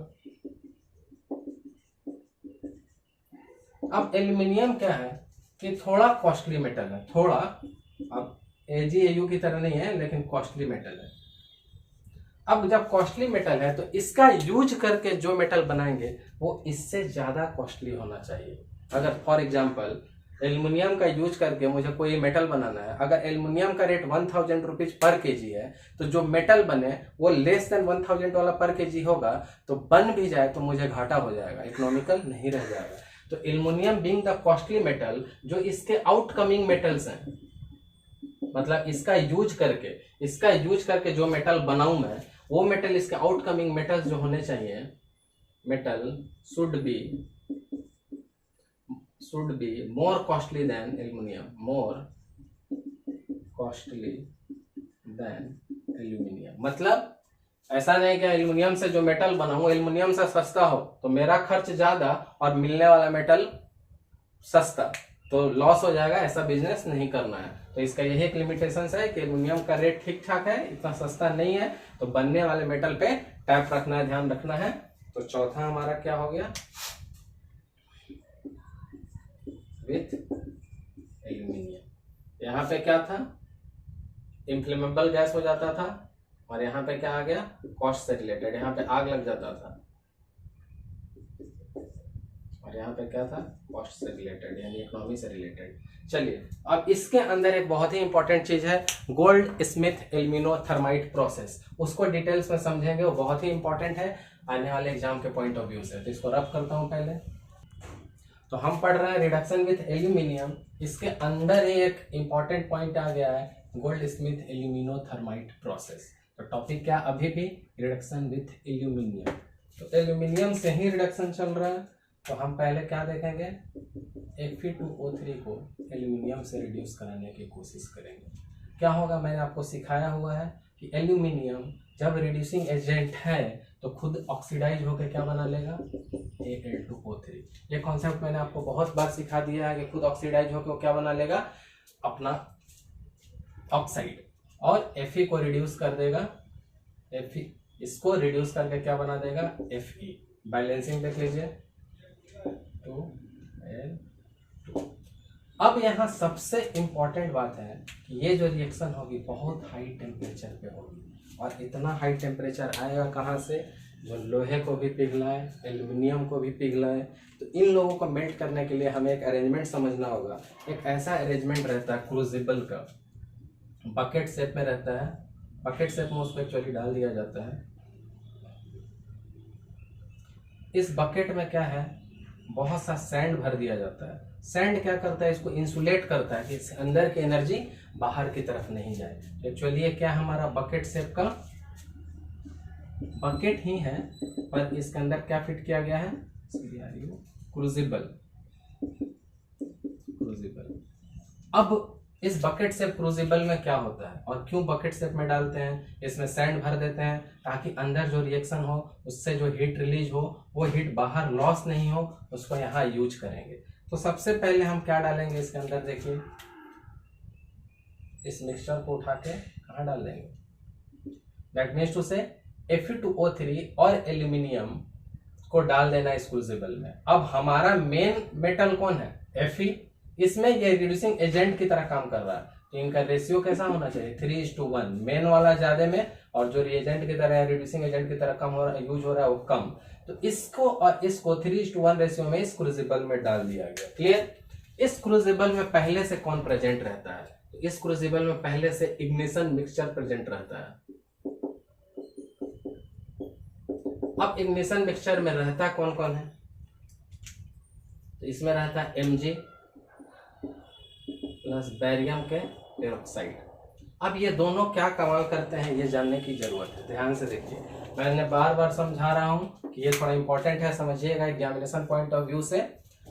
अब एल्यूमिनियम क्या है कि थोड़ा कॉस्टली मेटल है, थोड़ा, अब AgAu की तरह नहीं है लेकिन कॉस्टली मेटल है। अब जब कॉस्टली मेटल है तो इसका यूज करके जो मेटल बनाएंगे वो इससे ज्यादा कॉस्टली होना चाहिए। अगर फॉर एग्जांपल एल्युमिनियम का यूज करके मुझे कोई मेटल बनाना है, अगर एल्युमिनियम का रेट 1000 रुपीज पर केजी है तो जो मेटल बने वो लेस देन 1000 वाला पर केजी होगा, तो बन भी जाए तो मुझे घाटा हो जाएगा, इकोनॉमिकल नहीं रह जाएगा। तो aluminium being the costly metal, जो इसके आउटकमिंग मेटल्स हैं, मतलब इसका यूज करके जो मेटल बनाऊं मैं, वो मेटल, इसके आउटकमिंग मेटल्स जो होने चाहिए, metal should be more costly than aluminium, more costly than aluminium. मतलब ऐसा नहीं कि एल्युमिनियम से जो मेटल बनाऊं एल्युमिनियम से सस्ता हो तो मेरा खर्च ज्यादा और मिलने वाला मेटल सस्ता, तो लॉस हो जाएगा। ऐसा बिजनेस नहीं करना है। तो इसका यही एक लिमिटेशन है कि एल्युमिनियम का रेट ठीक ठाक है, इतना सस्ता नहीं है, तो बनने वाले मेटल पे टैप रखना है, ध्यान रखना है। तो चौथा हमारा क्या हो गया? With aluminium. यहाँ पे क्या था? इनफ्लेमेबल गैस हो जाता था, और यहाँ पे क्या आ गया? कॉस्ट से रिलेटेड, यहाँ पे आग लग जाता था, और यहाँ पे क्या था? कॉस्ट से रिलेटेड, यानी इकोनॉमी से रिलेटेड। चलिए, अब इसके अंदर एक बहुत ही इंपॉर्टेंट चीज है, गोल्ड स्मिथ एल्यूमिनोथर्माइट प्रोसेस। उसको डिटेल्स में समझेंगे, वो बहुत ही इंपॉर्टेंट है आने वाले एग्जाम के पॉइंट ऑफ व्यू से। तो इसको रफ करता हूं पहले। तो हम पढ़ रहे हैं रिडक्शन विथ एल्यूमिनियम, इसके अंदर ही एक इंपॉर्टेंट पॉइंट आ गया है, गोल्ड स्मिथ एल्यूमिनोथर्माइट प्रोसेस। तो टॉपिक क्या अभी भी? Reduction with aluminium. तो एल्यूमिनियम से ही रिडक्शन चल रहा है, तो हम पहले क्या देखेंगे? Fe2O3 को एल्यूमिनियम से रिड्यूस कराने की कोशिश करेंगे। क्या होगा? मैंने आपको सिखाया हुआ है कि एल्यूमिनियम जब रिड्यूसिंग एजेंट है तो खुद ऑक्सीडाइज होकर क्या बना लेगा? Al2O3। ये कॉन्सेप्ट मैंने आपको बहुत बार सिखा दिया है कि खुद ऑक्सीडाइज होकर क्या बना लेगा? अपना ऑक्साइड, और Fe को रिड्यूस कर देगा, Fe इसको रिड्यूस करके क्या बना देगा? Fe। बैलेंसिंग देख लीजिए, 2L2। अब यहाँ सबसे इंपॉर्टेंट बात है कि ये जो रिएक्शन होगी बहुत हाई टेम्परेचर पे होगी, और इतना हाई टेम्परेचर आएगा कहाँ से? जो लोहे को भी पिघलाए, एल्युमिनियम को भी पिघलाए। तो इन लोगों को मेल्ट करने के लिए हमें एक अरेंजमेंट समझना होगा। एक ऐसा अरेंजमेंट रहता है क्रूसिबल का, बकेट शेप में रहता है, बकेट शेप में उसको एक्चुअली डाल दिया जाता है। इस बकेट में क्या है? बहुत सा सैंड भर दिया जाता है। सैंड क्या करता है? इसको इंसुलेट करता है कि इस अंदर की एनर्जी बाहर की तरफ नहीं जाए। एक्चुअली ये क्या हमारा बकेट शेप का बकेट ही है, पर इसके अंदर क्या फिट किया गया है? क्रूसिबल। अब इस बकेट शेप क्रूसिबल में क्या होता है और क्यों बकेट शेप में डालते हैं? इसमें सैंड भर देते हैं ताकि अंदर जो रिएक्शन हो उससे जो हीट रिलीज हो वो हीट बाहर लॉस नहीं हो, उसको यहाँ यूज करेंगे। तो सबसे पहले हम क्या डालेंगे इसके अंदर? देखिए, इस मिक्सचर को उठा के कहाँ डाल देंगे? दैट मीन्स टू से Fe2O3 और एल्यूमिनियम को डाल देना इस क्रूसिबल में। अब हमारा मेन मेटल कौन है? Fe। इसमें ये रिड्यूसिंग एजेंट की तरह काम कर रहा है, तो इनका रेशियो कैसा होना चाहिए? 3:1। मेन वाला ज्यादा में, और जो रिएजेंट की तरह रिड्यूसिंग एजेंट की तरह कम हो रहा है, यूज हो रहा है, वो कम। तो इसको और इसको 3:1 रेशियो में इस क्रूसिबल में डाल दिया गया। क्लियर? इस क्रूसिबल में पहले से कौन प्रेजेंट रहता है? तो इस क्रूसिबल में पहले से इग्निशन मिक्सचर प्रेजेंट रहता है। अब इग्निशन मिक्सचर में रहता कौन कौन है? तो इसमें रहता है Mg, प्लस बैरियम के पेरोक्साइड। अब ये दोनों क्या कमाल करते हैं ये जानने की जरूरत है, ध्यान से देखिए। मैंने बार बार समझा रहा हूँ कि ये थोड़ा इंपॉर्टेंट है, समझिएगा एग्जामिनेशन पॉइंट ऑफ व्यू से।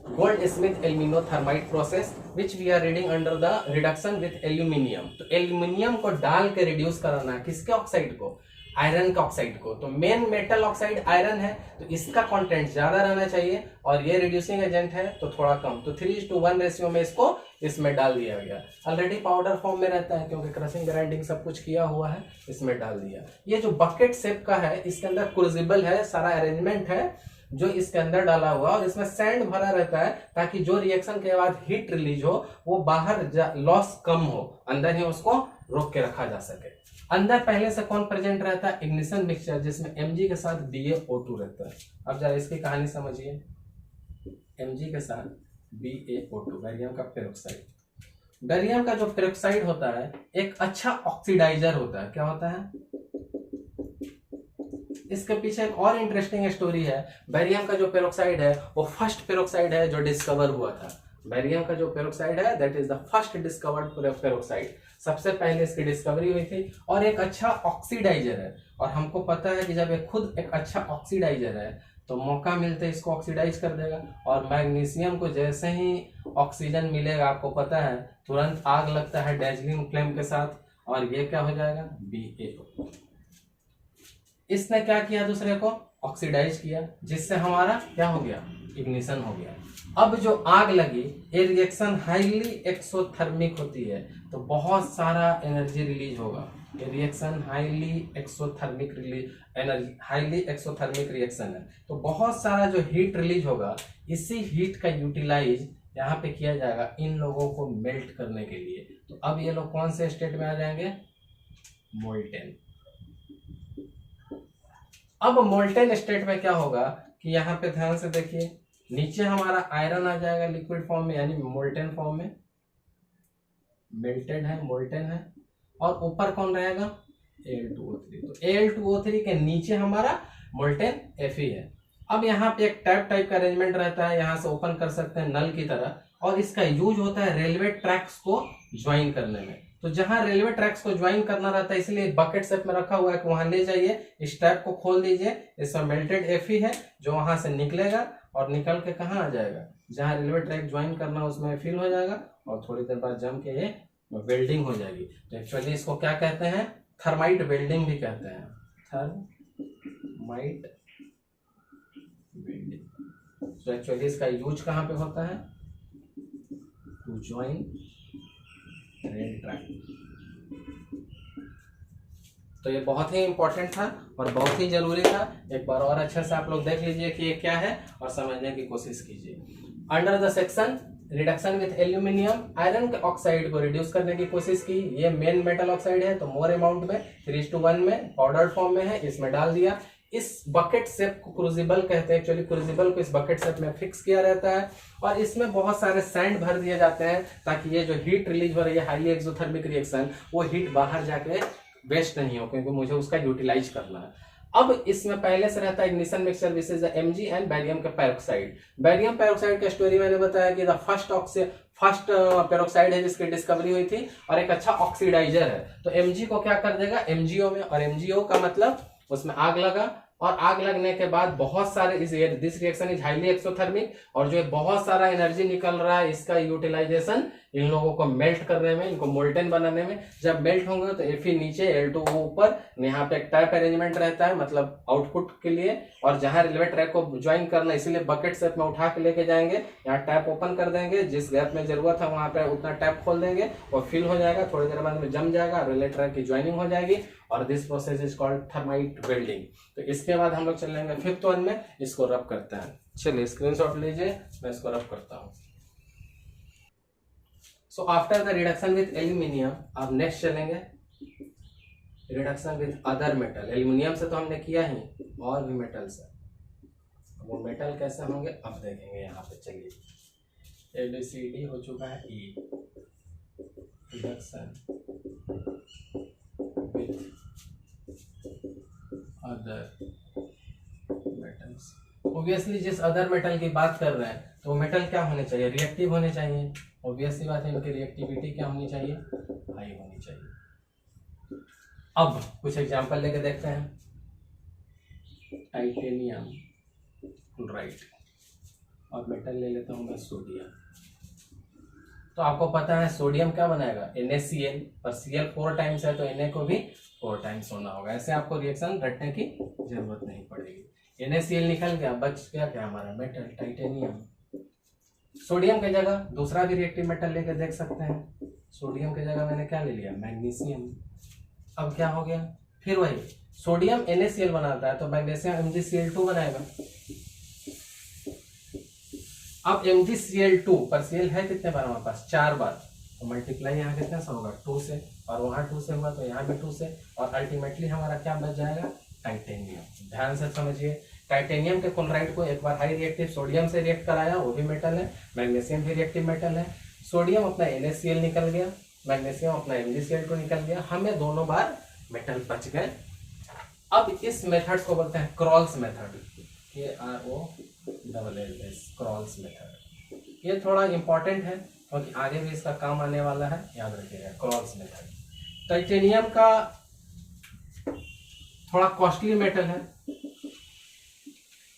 Goldschmidt aluminothermite process which we are reading under the reduction with aluminium. तो एल्यूमिनियम को डाल के रिड्यूस कराना है, किसके ऑक्साइड को? आयरन का ऑक्साइड को। तो मेन मेटल ऑक्साइड आयरन है, तो इसका कंटेंट ज्यादा रहना चाहिए और ये रिड्यूसिंग एजेंट है तो थोड़ा कम। तो 3:1 रेशियो में इसको इसमें डाल दिया गया। ऑलरेडी पाउडर फॉर्म में रहता है क्योंकि क्रशिंग ग्राइंडिंग सब कुछ किया हुआ है, इसमें डाल दिया। ये जो बकेट शेप का है इसके अंदर क्रूसिबल है, सारा अरेंजमेंट है जो इसके अंदर डाला हुआ, और इसमें सैंड भरा रहता है ताकि जो रिएक्शन के बाद हीट रिलीज हो वो बाहर लॉस कम हो, अंदर ही उसको रोक के रखा जा सके। अंदर पहले से कौन प्रेजेंट रहता है? इग्निशन मिक्सचर, जिसमें Mg के साथ BaO2 रहता है। अब जरा इसकी कहानी समझिए। Mg के साथ BaO2 बैरियम का पेरोक्साइड। बैरियम का जो पेरोक्साइड होता है एक अच्छा ऑक्सीडाइजर होता है। क्या होता है? इसके पीछे एक और इंटरेस्टिंग स्टोरी है। बैरियम का जो पेरोक्साइड है वो फर्स्ट पेरोक्साइड है जो डिस्कवर हुआ था। बैरियम का जो पेरोक्साइड है that is the first discovered peroxide, सबसे पहले इसकी डिस्कवरी हुई थी और एक अच्छा ऑक्सीडाइजर है। और हमको पता है कि जब ये खुद एक अच्छा ऑक्सीडाइजर है तो मौका मिलते ही इसको ऑक्सीडाइज कर देगा। और मैग्नीशियम को जैसे ही ऑक्सीजन मिलेगा, आपको पता है तुरंत आग लगता है डैजलिंग फ्लेम के साथ, और ये क्या हो जाएगा? BaO। इसने क्या किया? दूसरे को ऑक्सीडाइज किया, जिससे हमारा क्या हो गया? इग्निशन हो गया। अब जो आग लगी, ये रिएक्शन हाईली एक्सोथर्मिक होती है तो बहुत सारा एनर्जी रिलीज होगा। ये रिएक्शन हाईली एक्सोथर्मिक रिएक्शन है, तो बहुत सारा जो हीट रिलीज होगा, इसी हीट का यूटिलाइज यहाँ पे किया जाएगा इन लोगों को मेल्ट करने के लिए। तो अब ये लोग कौन से स्टेट में आ जाएंगे? मोल्टेन। अब मोल्टेन स्टेट में क्या होगा कि यहाँ पे ध्यान से देखिए, नीचे हमारा आयरन आ जाएगा लिक्विड फॉर्म में, यानी मोल्टेन फॉर्म में, मेल्टेड है, मोल्टेन है, और ऊपर कौन रहेगा? Al2O3। तो Al2O3 के नीचे हमारा मोल्टेन Fe है। अब यहाँ पे एक टैप टाइप का अरेंजमेंट रहता है, यहाँ से ओपन कर सकते हैं नल की तरह, और इसका यूज होता है रेलवे ट्रैक्स को ज्वाइन करने में। तो जहां रेलवे ट्रैक्स को ज्वाइन करना रहता है इसलिए बकेट शेप में रखा हुआ है कि वहां ले जाइए, इस टैप को खोल दीजिए, इसमें मेल्टेड Fe है जो वहां से निकलेगा और निकल के कहाँ आ जाएगा? जहां रेलवे ट्रैक ज्वाइन करना उसमें फिल हो जाएगा और थोड़ी देर बाद जम के ये वेल्डिंग हो जाएगी। तो एक्चुअली इसको क्या कहते हैं? थर्माइट वेल्डिंग भी कहते हैं, थर्माइट वेल्डिंग। तो एक्चुअली इसका यूज कहाँ पे होता है? To join rail track. तो ये बहुत ही इंपॉर्टेंट था और बहुत ही जरूरी था। एक बार और अच्छे से आप लोग देख लीजिए कि ये क्या है और समझने की कोशिश कीजिए। Under the section reduction with aluminium, iron के ऑक्साइड को रिड्यूस करने की कोशिश की। ये मेन मेटल ऑक्साइड है तो मोर अमाउंट में 3:1 में पाउडर फॉर्म में है, इसमें डाल दिया। इस बकेट शेप को क्रूसिबल कहते हैं। एक्चुअली क्रूसिबल को इस बकेट शेप में फिक्स किया रहता है और इसमें बहुत सारे सैंड भर दिए जाते हैं ताकि ये जो हीट रिलीज हो रही है हाईली एक्सोथर्मिक रिएक्शन, वो हीट बाहर जाके वेस्ट नहीं हो, क्योंकि मुझे उसका यूटिलाइज करना है। अब इसमें पहले से रहता है ignition mixture which is Mg and barium का पेरोक्साइड। बैरियम पेरोक्साइड का स्टोरी मैंने बताया कि द फर्स्ट पेरोक्साइड है जिसकी डिस्कवरी हुई थी और एक अच्छा ऑक्सीडाइजर है। तो Mg को क्या कर देगा? MgO में, और MgO का मतलब उसमें आग लगा, और आग लगने के बाद बहुत सारे this reaction is highly exothermic, और जो बहुत सारा एनर्जी निकल रहा है इसका यूटिलाइजेशन इन लोगों को मेल्ट करने में, इनको मोल्टेन बनाने में। जब मेल्ट होंगे तो Fe नीचे, Al2O ऊपर, यहाँ पे एक टैप अरेंजमेंट रहता है मतलब आउटपुट के लिए, और जहां रेलवे ट्रैक को ज्वाइन करना इसीलिए बकेट शेप में उठा के लेके जाएंगे। यहाँ टैप ओपन कर देंगे, जिस गैप में जरूरत है वहां पे उतना टैप खोल देंगे और फिल हो जाएगा, थोड़ी देर बाद में जम जाएगा, रेलवे ट्रैक की ज्वाइनिंग हो जाएगी, और this process is called thermite welding. तो इसके बाद हम लोग चलेंगे 5th वन में, इसको रब करते हैं। चलिए स्क्रीनशॉट लीजिए, मैं इसको रब करता हूँ। सो after the reduction with aluminium, अब नेक्स्ट चलेंगे reduction with other metal. Aluminium से तो हमने किया ही, और भी मेटल से। वो मेटल कैसे होंगे अब देखेंगे यहाँ पे। चलिए ABCD हो चुका है E, reduction with other metals. Obviously जिस अदर मेटल की बात कर रहे हैं तो मेटल क्या होने चाहिए? रिएक्टिव होने चाहिए। ऑब्वियस सी बात है इनकी रिएक्टिविटी क्या होनी चाहिए, हाई होनी चाहिए। अब कुछ एग्जांपल लेके देखते हैं। टाइटेनियम क्लोराइड और मेटल ले लेता हूँ मैं सोडियम। तो आपको पता है सोडियम क्या बनाएगा, NaCl, पर Cl 4 टाइम्स है तो Na को भी 4 टाइम्स होना होगा। ऐसे आपको रिएक्शन रटने की जरूरत नहीं पड़ेगी। NaCl निकल गया, बच गया क्या हमारा मेटल टाइटेनियम। सोडियम की जगह दूसरा भी रिएक्टिव मेटल लेकर देख सकते हैं। सोडियम की जगह मैंने क्या ले लिया, मैग्नीशियम। अब क्या हो गया, फिर वही सोडियम NaCl बनाता है तो मैग्नीशियम MgCl2 बनाएगा। अब MgCl2 पर Cl है कितने बार हमारे पास, 4 बार, तो मल्टीप्लाई यहाँ कितने से होगा, 2 से, और वहां 2 से हुआ तो यहाँ भी 2 से, और अल्टीमेटली हमारा क्या बच जाएगा, टाइटेनियम। ध्यान से समझिए, टाइटेनियम के क्लोराइड को एक बार हाई रिएक्टिव सोडियम से रिएक्ट कराया, वो भी मेटल है, मैग्नीशियम भी रिएक्टिव मेटल है। सोडियम अपना NaCl निकल गया, मैग्नीशियम अपना MgCl2 निकल गया, हमें दोनों बार मेटल बच गए। अब इस मेथड को बोलते हैं crawls method, KROLLS, crawls method. ये थोड़ा इंपॉर्टेंट है क्योंकि आगे भी इसका काम आने वाला है, याद रखिएगा क्रॉल्स मेथड। टाइटेनियम का थोड़ा कॉस्टली मेटल है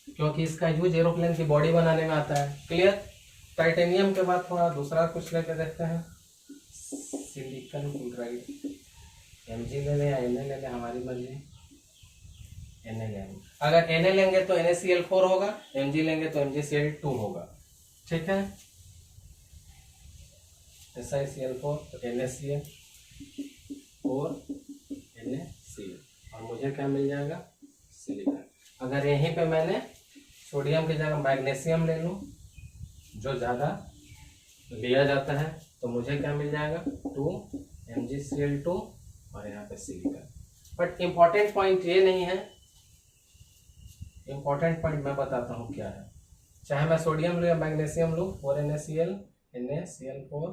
क्योंकि इसका यूज एरोप्लेन की बॉडी बनाने में आता है। क्लियर। टाइटेनियम के बाद थोड़ा दूसरा कुछ लेके देखते हैं, सिलिकॉन क्लोराइड। Mg ले लें या Na ले लें, हमारी मर्जी। Na लेंगे, अगर Na लेंगे तो NaCl4 होगा, Mg लेंगे तो MgCl2 होगा। ठीक है, SiCl4 तो NaCl और NaCl, और मुझे क्या मिल जाएगा, सिलिकॉन। अगर यहीं पे मैंने सोडियम की जगह मैग्नीशियम ले लूं जो ज्यादा लिया जाता है तो मुझे क्या मिल जाएगा, 2 MgCl2 और यहाँ पे सिलिकॉन। बट इंपॉर्टेंट पॉइंट ये नहीं है, इंपॉर्टेंट पॉइंट मैं बताता हूँ क्या है। चाहे मैं सोडियम लूँ या मैग्नीशियम लूँ, 4 NaCl, NaCl4,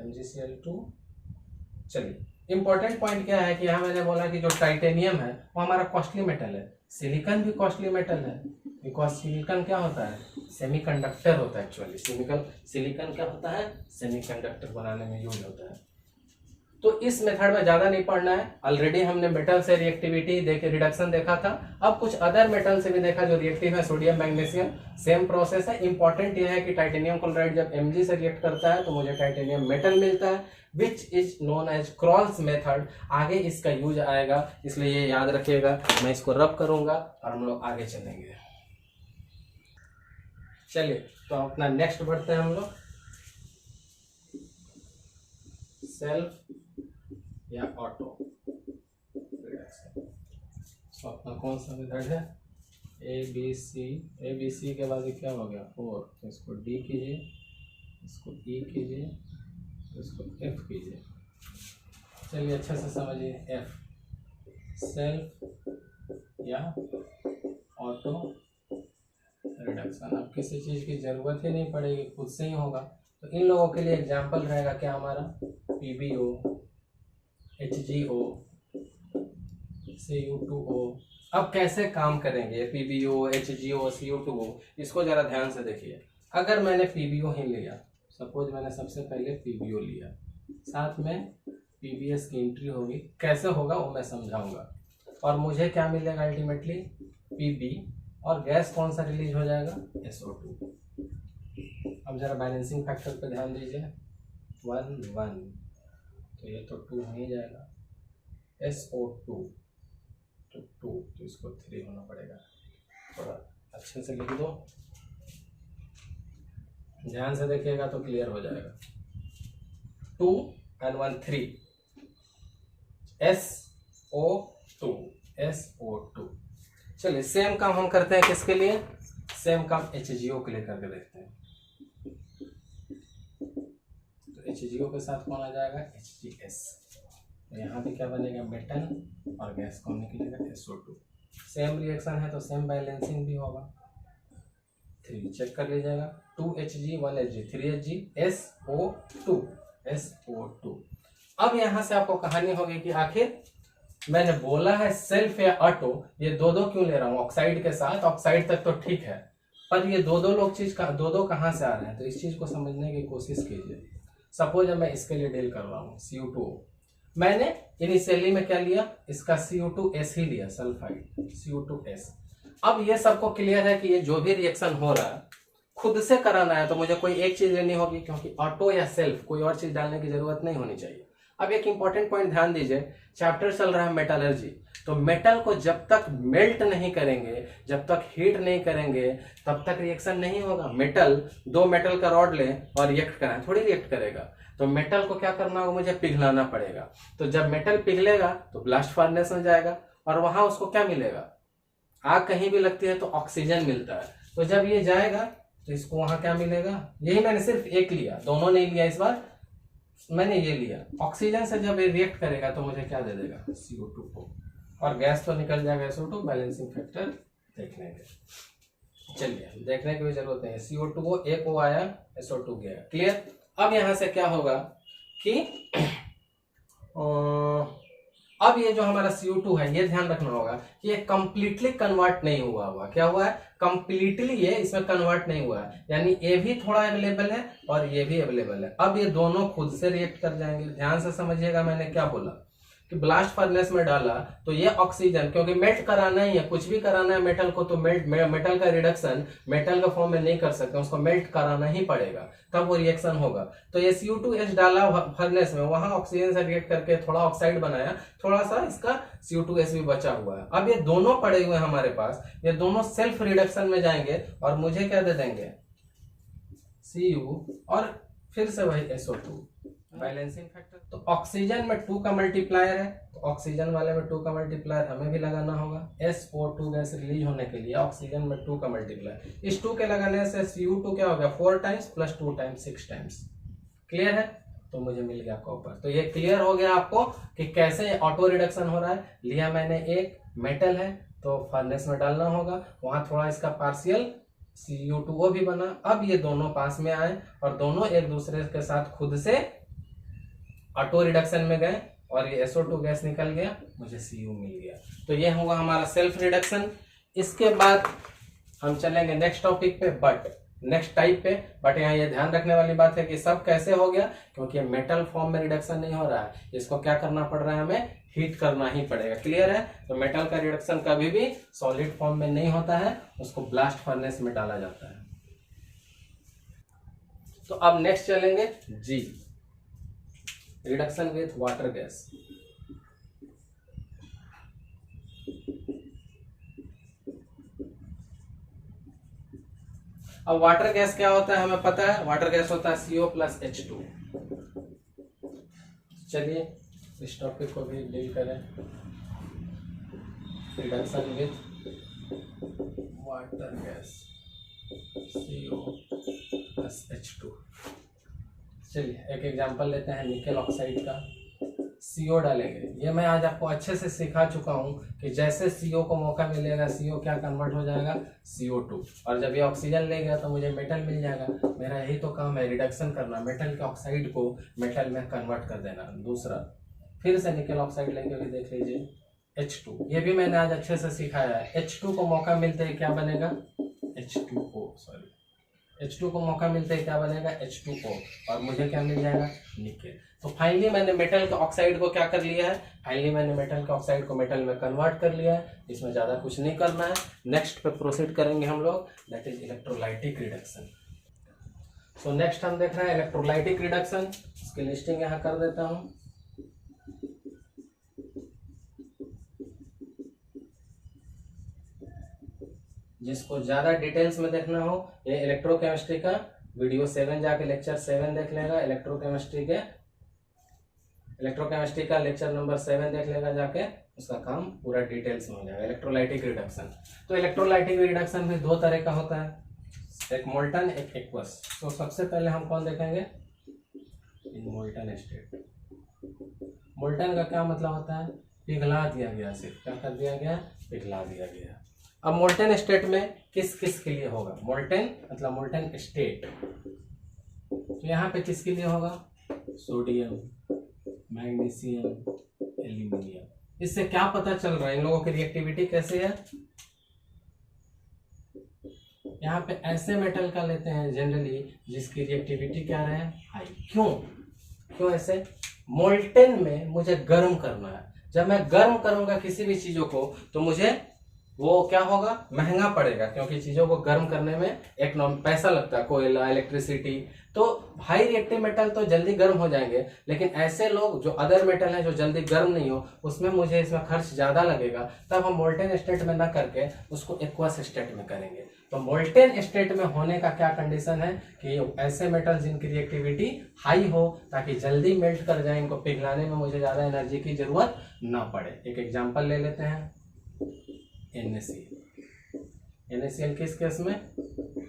MgCl2। चलिए, इंपॉर्टेंट पॉइंट क्या है कि यहाँ मैंने बोला कि जो टाइटेनियम है वो हमारा कॉस्टली मेटल है, सिलिकॉन भी कॉस्टली मेटल है, बिकॉज सिलिकॉन क्या होता है, सेमीकंडक्टर होता है। एक्चुअली सिलिकॉन क्या होता है, सेमीकंडक्टर बनाने में यूज होता है। तो इस मेथड में ज्यादा नहीं पढ़ना है, ऑलरेडी हमने मेटल से रिएक्टिविटी देखे, रिडक्शन देखा था। अब कुछ अदर मेटल से भी देखा जो रिएक्टिव है, सोडियम मैग्नीशियम, सेम प्रोसेस है। इंपॉर्टेंट यह है कि टाइटेनियम क्लोराइड जब Mg से रिएक्ट करता है तो मुझे टाइटेनियम मेटल मिलता है, which is known as Kroll's method. आगे इसका यूज आएगा, इसलिए ये याद रखिएगा। मैं इसको रब करूंगा और हम लोग आगे चलेंगे। चलिए, तो अपना नेक्स्ट बढ़ते हैं हम लोग, सेल्फ या ऑटो रिडक्शन। तो अपना कौन सा मेथड है, ABC के बाद क्या हो गया, 4, तो इसको D कीजिए, इसको E कीजिए, इसको F कीजिए। चलिए अच्छे से समझिए, F सेल्फ या ऑटो रिडक्शन। अब किसी चीज़ की ज़रूरत ही नहीं पड़ेगी, खुद से ही होगा। तो इन लोगों के लिए एग्जाम्पल रहेगा क्या हमारा, PbO, HgO, Cu2O। अब कैसे काम करेंगे PbO, HgO, Cu2O, इसको जरा ध्यान से देखिए। अगर मैंने PbO ही लिया, सपोज मैंने सबसे पहले PbO लिया, साथ में PbS की एंट्री होगी, कैसे होगा वो मैं समझाऊंगा, और मुझे क्या मिलेगा अल्टीमेटली, Pb, और गैस कौन सा रिलीज हो जाएगा, SO2। अब जरा बैलेंसिंग फैक्टर पे ध्यान दीजिए, 1 1, तो ये तो 2 हो ही जाएगा, SO2 तो 2, तो इसको 3 होना पड़ेगा। थोड़ा अच्छे से लिख दो, ध्यान से देखिएगा तो क्लियर हो जाएगा। 2 and 1 3, SO2। चलिए, सेम काम हम करते हैं किसके लिए, सेम काम HgO के लिए करके देखते हैं। तो HgO के साथ कौन आ जाएगा, HgS। तो यहाँ भी क्या बनेगा, मेटल, और गैस कौन निकलेगा, SO2। सेम रिएक्शन है तो सेम बैलेंसिंग भी होगा। 3 चेक कर लीजिएगा, 2Hg 1Hg 3Hg SO2। अब यहाँ से आपको कहानी होगी कि आखिर मैंने बोला है सेल्फ या ऑटो, ये दो क्यों ले रहा हूँ ऑक्साइड के साथ। ऑक्साइड तक तो ठीक है, पर ये दो लोग चीज का दो कहाँ से आ रहे हैं, तो इस चीज को समझने की कोशिश कीजिए। सपोज अब मैं इसके लिए डील कर रहा हूँ CO2, मैंने इनिशियली में क्या लिया, इसका CO2S ही लिया, सल्फाइड CO2S। अब ये सबको क्लियर है कि ये जो भी रिएक्शन हो रहा है खुद से कराना है, तो मुझे कोई एक चीज लेनी होगी, क्योंकि ऑटो या सेल्फ कोई और चीज डालने की जरूरत नहीं होनी चाहिए। अब एक इंपॉर्टेंट पॉइंट ध्यान दीजिए, चैप्टर चल रहा है मेटलर्जी, तो मेटल को जब तक मेल्ट नहीं करेंगे, जब तक हीट नहीं करेंगे, तब तक रिएक्शन नहीं होगा। मेटल, दो मेटल का रॉड ले और रिएक्ट कराएं, थोड़ी रिएक्ट करेगा। तो मेटल को क्या करना होगा, मुझे पिघलाना पड़ेगा। तो जब मेटल पिघलेगा तो ब्लास्ट फर्नेस में जाएगा, और वहां उसको क्या मिलेगा, आग कहीं भी लगती है तो ऑक्सीजन मिलता है। तो जब ये जाएगा तो इसको वहां क्या मिलेगा, यही मैंने सिर्फ एक लिया, दोनों नहीं लिया, इस बार मैंने ये लिया। ऑक्सीजन से जब ये रिएक्ट करेगा तो मुझे क्या दे देगा, CO2 को, और गैस तो निकल जाएगा SO2, बैलेंसिंग फैक्टर देख लेंगे। चलिए, देखने की भी जरूरत नहीं है, CO2 एक वो आया, SO2 गया, क्लियर। अब यहां से क्या होगा कि अब ये जो हमारा CO2 है, ये ध्यान रखना होगा कि ये कंप्लीटली कन्वर्ट नहीं हुआ हुआ। क्या हुआ है, कंप्लीटली ये इसमें कन्वर्ट नहीं हुआ है, यानी ये भी थोड़ा अवेलेबल है और ये भी अवेलेबल है। अब ये दोनों खुद से रिएक्ट कर जाएंगे। ध्यान से समझिएगा, मैंने क्या बोला कि ब्लास्ट फर्नेस में डाला तो ये ऑक्सीजन, क्योंकि मेल्ट कराना ही है, कुछ भी कराना है मेटल को, तो मेटल का रिडक्शन मेटल का फॉर्म में नहीं कर सकते, उसको मेल्ट कराना ही पड़ेगा, तब वो रिएक्शन होगा। तो ये CO2H डाला फर्नेस में, वहां ऑक्सीजन से रिएक्ट करके थोड़ा ऑक्साइड बनाया, थोड़ा सा इसका CO2S भी बचा हुआ है। अब ये दोनों पड़े हुए हैं हमारे पास, ये दोनों सेल्फ रिडक्शन में जाएंगे और मुझे क्या दे देंगे, Cu, और फिर से वही SO2, बैलेंसिंग फैक्टर। तो ऑक्सीजन में 2 का मल्टीप्लायर है, तो ऑक्सीजन वाले में 2 का मल्टीप्लायर हमें भी लगाना होगा। SO2 गैस रिलीज होने के लिए ऑक्सीजन में 2 का मल्टीप्लायर, इस 2 के लगाने से Cu2 क्या हो गया, 4 times plus 2 times 6 times. Clear है, तो मुझे मिल गया कॉपर। तो ये क्लियर हो गया आपको कि कैसे ऑटो रिडक्शन हो रहा है। लिया मैंने, एक मेटल है तो फर्नेस में डालना होगा, वहां थोड़ा इसका पार्शियल CO2O भी बना। अब ये दोनों पास में आए और दोनों एक दूसरे के साथ खुद से ऑटो रिडक्शन में गए और ये SO2 गैस निकल गया, मुझे Cu मिल गया। तो ये होगा हमारा सेल्फ रिडक्शन। इसके बाद हम चलेंगे नेक्स्ट टॉपिक पे, बट नेक्स्ट टाइप पे। बट यहाँ ये ध्यान रखने वाली बात है कि सब कैसे हो गया, क्योंकि मेटल फॉर्म में रिडक्शन नहीं हो रहा है, इसको क्या करना पड़ रहा है, हमें हीट करना ही पड़ेगा। क्लियर है, तो मेटल का रिडक्शन कभी भी सॉलिड फॉर्म में नहीं होता है, उसको ब्लास्ट फर्नेस में डाला जाता है। तो अब नेक्स्ट चलेंगे जी, रिडक्शन विथ वाटर गैस। अब वाटर गैस क्या होता है हमें पता है, वाटर गैस होता है CO प्लस H2। चलिए इस टॉपिक को भी डील करें, reduction with water gas CO plus H2। चलिए एक एग्जांपल लेते हैं निकेल ऑक्साइड का। CO डालेंगे, ये मैं आज आपको अच्छे से सिखा चुका हूं कि जैसे CO को मौका मिलेगा, CO क्या कन्वर्ट हो जाएगा, CO2, और जब ये ऑक्सीजन ले गया तो मुझे मेटल मिल जाएगा। मेरा यही तो काम है, रिडक्शन करना, मेटल के ऑक्साइड को मेटल में कन्वर्ट कर देना। दूसरा फिर से निकेल ऑक्साइड लेके भी देख लीजिए, H2, ये भी मैंने आज अच्छे से सिखाया है। H2 को मौका मिलते ही क्या बनेगा, H2 को मौका मिलते ही क्या बनेगा, H2O, और मुझे क्या मिल जाएगा, निकेल। तो फाइनली मैंने मेटल के ऑक्साइड को क्या कर लिया है, फाइनली मैंने मेटल के ऑक्साइड को मेटल में कन्वर्ट कर लिया है। इसमें ज्यादा कुछ नहीं करना है। नेक्स्ट पे प्रोसीड करेंगे हम लोग, that is electrolytic reduction. So next हम देख रहे हैं इलेक्ट्रोलाइटिक रिडक्शन, इसकी लिस्टिंग यहाँ कर देता हूँ। जिसको ज्यादा डिटेल्स में देखना हो, ये इलेक्ट्रोकेमिस्ट्री का वीडियो 7 जाके लेक्चर 7 देख लेगा, इलेक्ट्रोकेमिस्ट्री का लेक्चर नंबर 7 देख लेगा जाके, उसका काम पूरा डिटेल्स में हो जाएगा। इलेक्ट्रोलाइटिक रिडक्शन, तो इलेक्ट्रोलाइटिक रिडक्शन में 2 तरह का होता है, एक मोल्टन एक एक्वस। तो सबसे पहले हम कौन देखेंगे, इन मोल्टन स्टेट। मोल्टन का क्या मतलब होता है, पिघला दिया गया, सिर्फ क्या कर दिया गया, पिघला दिया गया। अब मोल्टन स्टेट में किस किस के लिए होगा, मोल्टन मतलब मोल्टन स्टेट, तो यहाँ पे किसके लिए होगा, सोडियम, मैग्नीशियम, एल्यूमिनियम। इससे क्या पता चल रहा है, इन लोगों की रिएक्टिविटी कैसे है। यहाँ पे ऐसे मेटल का लेते हैं जनरली जिसकी रिएक्टिविटी क्या रहे, हाई। क्यों, क्यों ऐसे? मोल्टेन में मुझे गर्म करना है, जब मैं गर्म करूंगा किसी भी चीजों को तो मुझे वो क्या होगा, महंगा पड़ेगा, क्योंकि चीजों को गर्म करने में पैसा लगता है, कोयला, इलेक्ट्रिसिटी। तो हाई रिएक्टिव मेटल तो जल्दी गर्म हो जाएंगे, लेकिन ऐसे लोग जो अदर मेटल हैं जो जल्दी गर्म नहीं हो, उसमें मुझे इसमें खर्च ज्यादा लगेगा। तब हम मोल्टेन स्टेट में ना करके उसको एक्वस स्टेट में करेंगे। तो मोल्टेन स्टेट में होने का क्या कंडीशन है कि ऐसे मेटल जिनकी रिएक्टिविटी हाई हो, ताकि जल्दी मेल्ट कर जाए, इनको पिघलाने में मुझे ज्यादा एनर्जी की जरूरत ना पड़े। एक एग्जांपल ले लेते हैं, NaCl। NaCl किस केस में?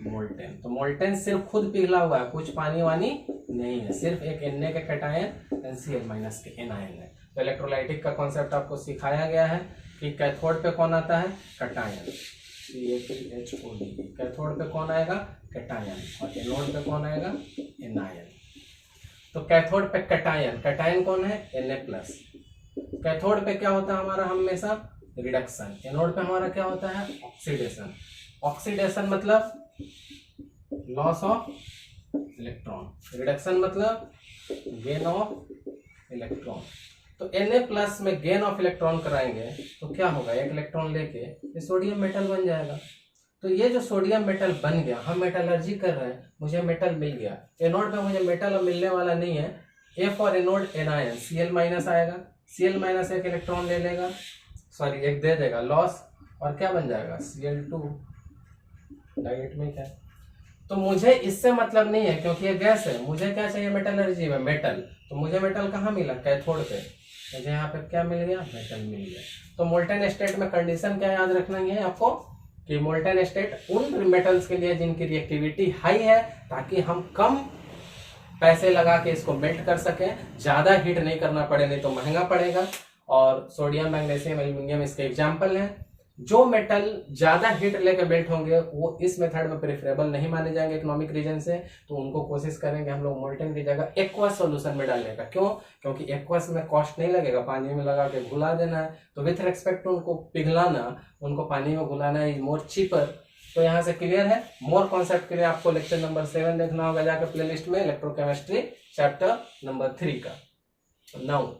मोल्टेन। तो मोल्टेन सिर्फ खुद पिघला हुआ है, कुछ पानी वानी नहीं है, सिर्फ एक Na के कैटायन NCl माइनस के एनायन है। तो इलेक्ट्रोलाइटिक का कॉन्सेप्ट आपको सिखाया गया है कि कैथोड पे कौन आता है? Cation, CH3HOD। कैथोड पे कौन आएगा? कैटायन। और एनोड पे कौन आएगा? एनायन। तो कैथोड पे कैटायन, कैटायन कौन है? Na+। कैथोड पे क्या होता है हमारा हमेशा? रिडक्शन। एनोड पे हमारा क्या होता है? ऑक्सीडेशन। ऑक्सीडेशन मतलब लॉस ऑफ इलेक्ट्रॉन, रिडक्शन मतलब गेन ऑफ इलेक्ट्रॉन। तो Na+ में गेन ऑफ इलेक्ट्रॉन कराएंगे तो क्या होगा? एक इलेक्ट्रॉन लेके ये सोडियम मेटल बन जाएगा। तो ये जो सोडियम मेटल बन गया, हम मेटलर्जी कर रहे हैं, मुझे मेटल मिल गया। एनोड पे मुझे मेटल अब मिलने वाला नहीं है। F और एनोड एनायन, Cl- आएगा, Cl- एक इलेक्ट्रॉन ले लेगा, सॉरी एक दे देगा, लॉस, और क्या बन जाएगा? Cl2 डायटोमिक है। तो मुझे इससे मतलब नहीं है क्योंकि ये गैस है, मुझे क्या चाहिए? मेटलर्जी में मेटल। तो मुझे मेटल कहाँ मिला? कैथोड पे। मुझे यहाँ पे क्या मिल गया? मेटल मिल गया। तो मोल्टेन स्टेट में कंडीशन क्या याद रखना है आपको कि मोल्टेन स्टेट उन मेटल्स के लिए जिनकी रिएक्टिविटी हाई है, ताकि हम कम पैसे लगा के इसको मेल्ट कर सकें, ज्यादा हीट नहीं करना पड़े, नहीं तो महंगा पड़ेगा। और सोडियम, मैग्नीशियम, एल्यूमिनियम इसके एग्जाम्पल हैं। जो मेटल ज्यादा हीट लेकर मेल्ट होंगे वो इस मेथड में प्रेफरेबल नहीं माने जाएंगे इकोनॉमिक रीजन से। तो उनको कोशिश करेंगे हम लोग मोल्टेन की जगह एक्वस सॉल्यूशन में डालने का। क्यों? क्योंकि एक्वस में कॉस्ट नहीं लगेगा, पानी में लगा के घुला देना है। तो विथ रेस्पेक्ट टू उनको पिघलाना, उनको पानी में घुलाना इज मोर चीपर। तो यहाँ से क्लियर है। मोर कॉन्सेप्ट के लिए आपको लेक्चर नंबर 7 देखना होगा जाकर प्लेलिस्ट में, इलेक्ट्रोकेमिस्ट्री चैप्टर नंबर 3 का। नाउ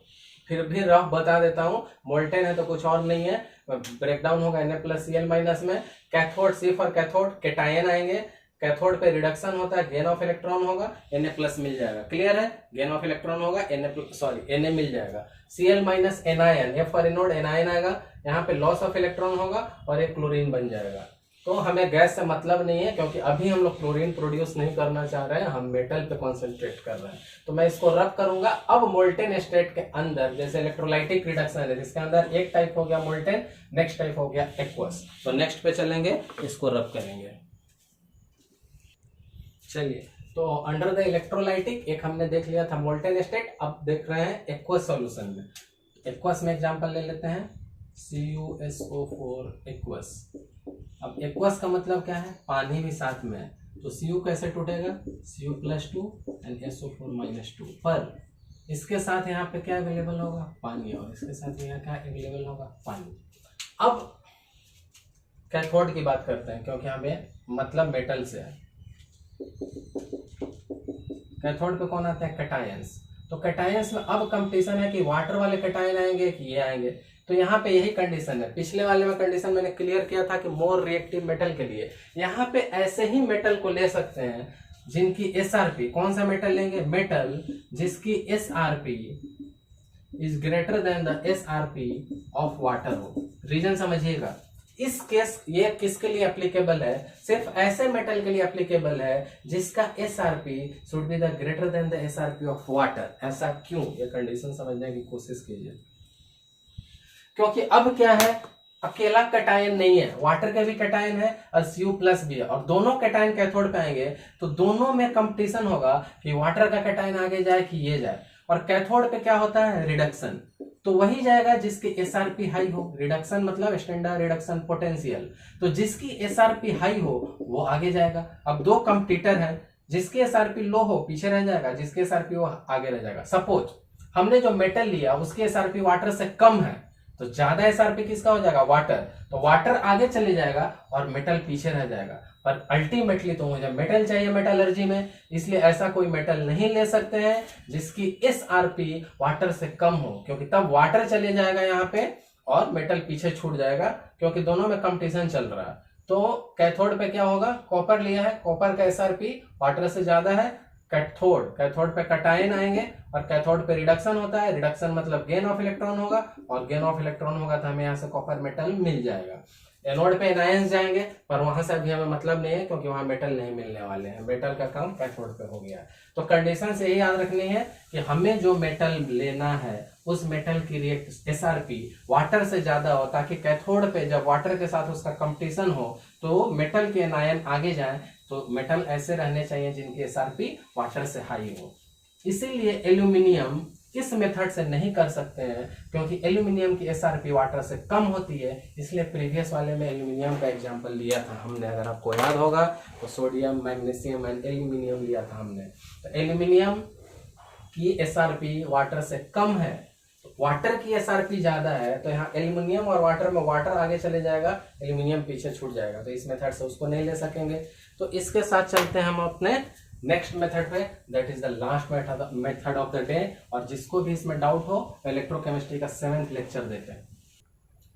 फिर भी रफ बता देता हूँ, मोल्टेन है तो कुछ और नहीं है, ब्रेकडाउन होगा Na+Cl- में। Cathode, see for cathode, cation आएंगे, कैथोड पे रिडक्शन होता है, गेन ऑफ इलेक्ट्रॉन होगा, Na+ मिल जाएगा। क्लियर है? गेन ऑफ इलेक्ट्रॉन होगा, Na मिल जाएगा। Cl- anion, F for anode, anion आएगा, यहाँ पे लॉस ऑफ इलेक्ट्रॉन होगा और एक क्लोरीन बन जाएगा। तो हमें गैस से मतलब नहीं है क्योंकि अभी हम लोग क्लोरीन प्रोड्यूस नहीं करना चाह रहे हैं, हम मेटल पे कॉन्सेंट्रेट कर रहे हैं। तो मैं इसको रब करूंगा। अब मोल्टेन स्टेट के अंदर जैसे इलेक्ट्रोलाइटिक रिडक्शन है, इसके अंदर एक टाइप हो गया मोल्टेन, नेक्स्ट टाइप हो गया एक्वस। तो नेक्स्ट पे चलेंगे, इसको रब करेंगे। चलिए, तो अंडर द इलेक्ट्रोलाइटिक एक हमने देख लिया था मोल्टेन स्टेट, अब देख रहे हैं एक्वस सॉल्यूशन में। एक्वस में एग्जांपल ले लेते हैं, CuSO4 एक्वस। अब एक्वस का मतलब क्या है? पानी भी साथ में है। तो Cu कैसे टूटेगा? Cu+2 and SO4-2। पर इसके साथ यहाँ पे क्या अवेलेबल होगा? पानी। और इसके साथ यहाँ क्या अवेलेबल होगा? पानी। अब कैथोड की बात करते हैं क्योंकि हमें मतलब मेटल से है। कैथोड पे कौन आता है? कैटायंस। तो कैटायंस में अब कंपटीशन है कि वाटर वाले कैटायन आएंगे कि ये आएंगे। तो यहाँ पे यही कंडीशन है। पिछले वाले में कंडीशन मैंने क्लियर किया था कि मोर रिएक्टिव मेटल के लिए। यहाँ पे ऐसे ही मेटल को ले सकते हैं जिनकी SRP, कौन सा मेटल लेंगे? मेटल जिसकी SRP is greater than the SRP of water हो। रीजन समझिएगा। इस केस ये किसके लिए एप्लीकेबल है? सिर्फ ऐसे मेटल के लिए एप्लीकेबल है जिसका SRP should be the greater than the SRP of water. ऐसा क्यों? ये कंडीशन समझने की कोशिश कीजिए। क्योंकि अब क्या है, अकेला कैटायन नहीं है, वाटर के भी कैटायन है और Cu+ भी है, और दोनों कैटायन कैथोड पे आएंगे तो दोनों में कंपटीशन होगा कि वाटर का कैटायन आगे जाए कि ये जाए। और कैथोड पे क्या होता है? रिडक्शन। तो वही जाएगा जिसकी SRP हाई हो। रिडक्शन मतलब स्टैंडर्ड रिडक्शन पोटेंशियल। तो जिसकी SRP हाई हो वो आगे जाएगा। अब दो कंपटीटर हैं, जिसकी SRP लो हो पीछे रह जाएगा, जिसकी SRP वो आगे रह जाएगा। सपोज हमने जो मेटल लिया उसकी SRP वाटर से कम है, तो ज्यादा एसआरपी किसका हो जाएगा, वाटर, तो वाटर आगे चले जाएगा और मेटल पीछे रह जाएगा। पर अल्टीमेटली तो मुझे मेटल चाहिए मेटलर्जी में, इसलिए ऐसा कोई मेटल नहीं ले सकते हैं जिसकी एसआरपी वाटर से कम हो, क्योंकि तब वाटर चले जाएगा यहाँ पे और मेटल पीछे छूट जाएगा, क्योंकि दोनों में कंपटीशन चल रहा है। तो कैथोड पे क्या होगा, कॉपर लिया है, कॉपर का एसआरपी वाटर से ज्यादा है। कैथोड पे कटायन आएंगे और कैथोड पे रिडक्शन होता है, रिडक्शन मतलब गेन ऑफ इलेक्ट्रॉन होगा, और गेन ऑफ इलेक्ट्रॉन होगा तो हमें यहाँ से कॉपर मेटल मिल जाएगा। एनोड पे एनायंस जाएंगे, पर वहां से अभी हमें मतलब नहीं है, क्योंकि वहां मेटल नहीं मिलने वाले हैं, मेटल का काम कैथोड पे हो गया। तो कंडीशन से यही याद रखनी है कि हमें जो मेटल लेना है उस मेटल की रिएक्ट एसआरपी वाटर से ज्यादा हो, ताकि कैथोड पे जब वाटर के साथ उसका कंपटीशन हो तो मेटल के आयन आगे जाए। तो मेटल ऐसे रहने चाहिए जिनकी एसआरपी वाटर से हाई हो। इसीलिए एल्यूमिनियम इस मेथड से नहीं कर सकते हैं, क्योंकि एल्यूमिनियम की एसआरपी वाटर से कम होती है। इसलिए प्रीवियस वाले में एल्यूमिनियम का एग्जांपल लिया था हमने, अगर आपको याद होगा तो सोडियम, मैग्नीशियम एंड एल्यूमिनियम लिया था हमने। तो एल्यूमिनियम की एसआरपी वाटर से कम है, वाटर की एसआरपी ज्यादा है, तो यहाँ एल्यूमिनियम और वाटर में वाटर आगे चले जाएगा, एल्यूमिनियम पीछे छूट जाएगा, तो इस मेथड से उसको नहीं ले सकेंगे। तो इसके साथ चलते हैं हम अपने नेक्स्ट मेथड पे, that is the last method of the day. और जिसको भी इसमें डाउट हो इलेक्ट्रोकेमिस्ट्री का 7th लेक्चर देते हैं।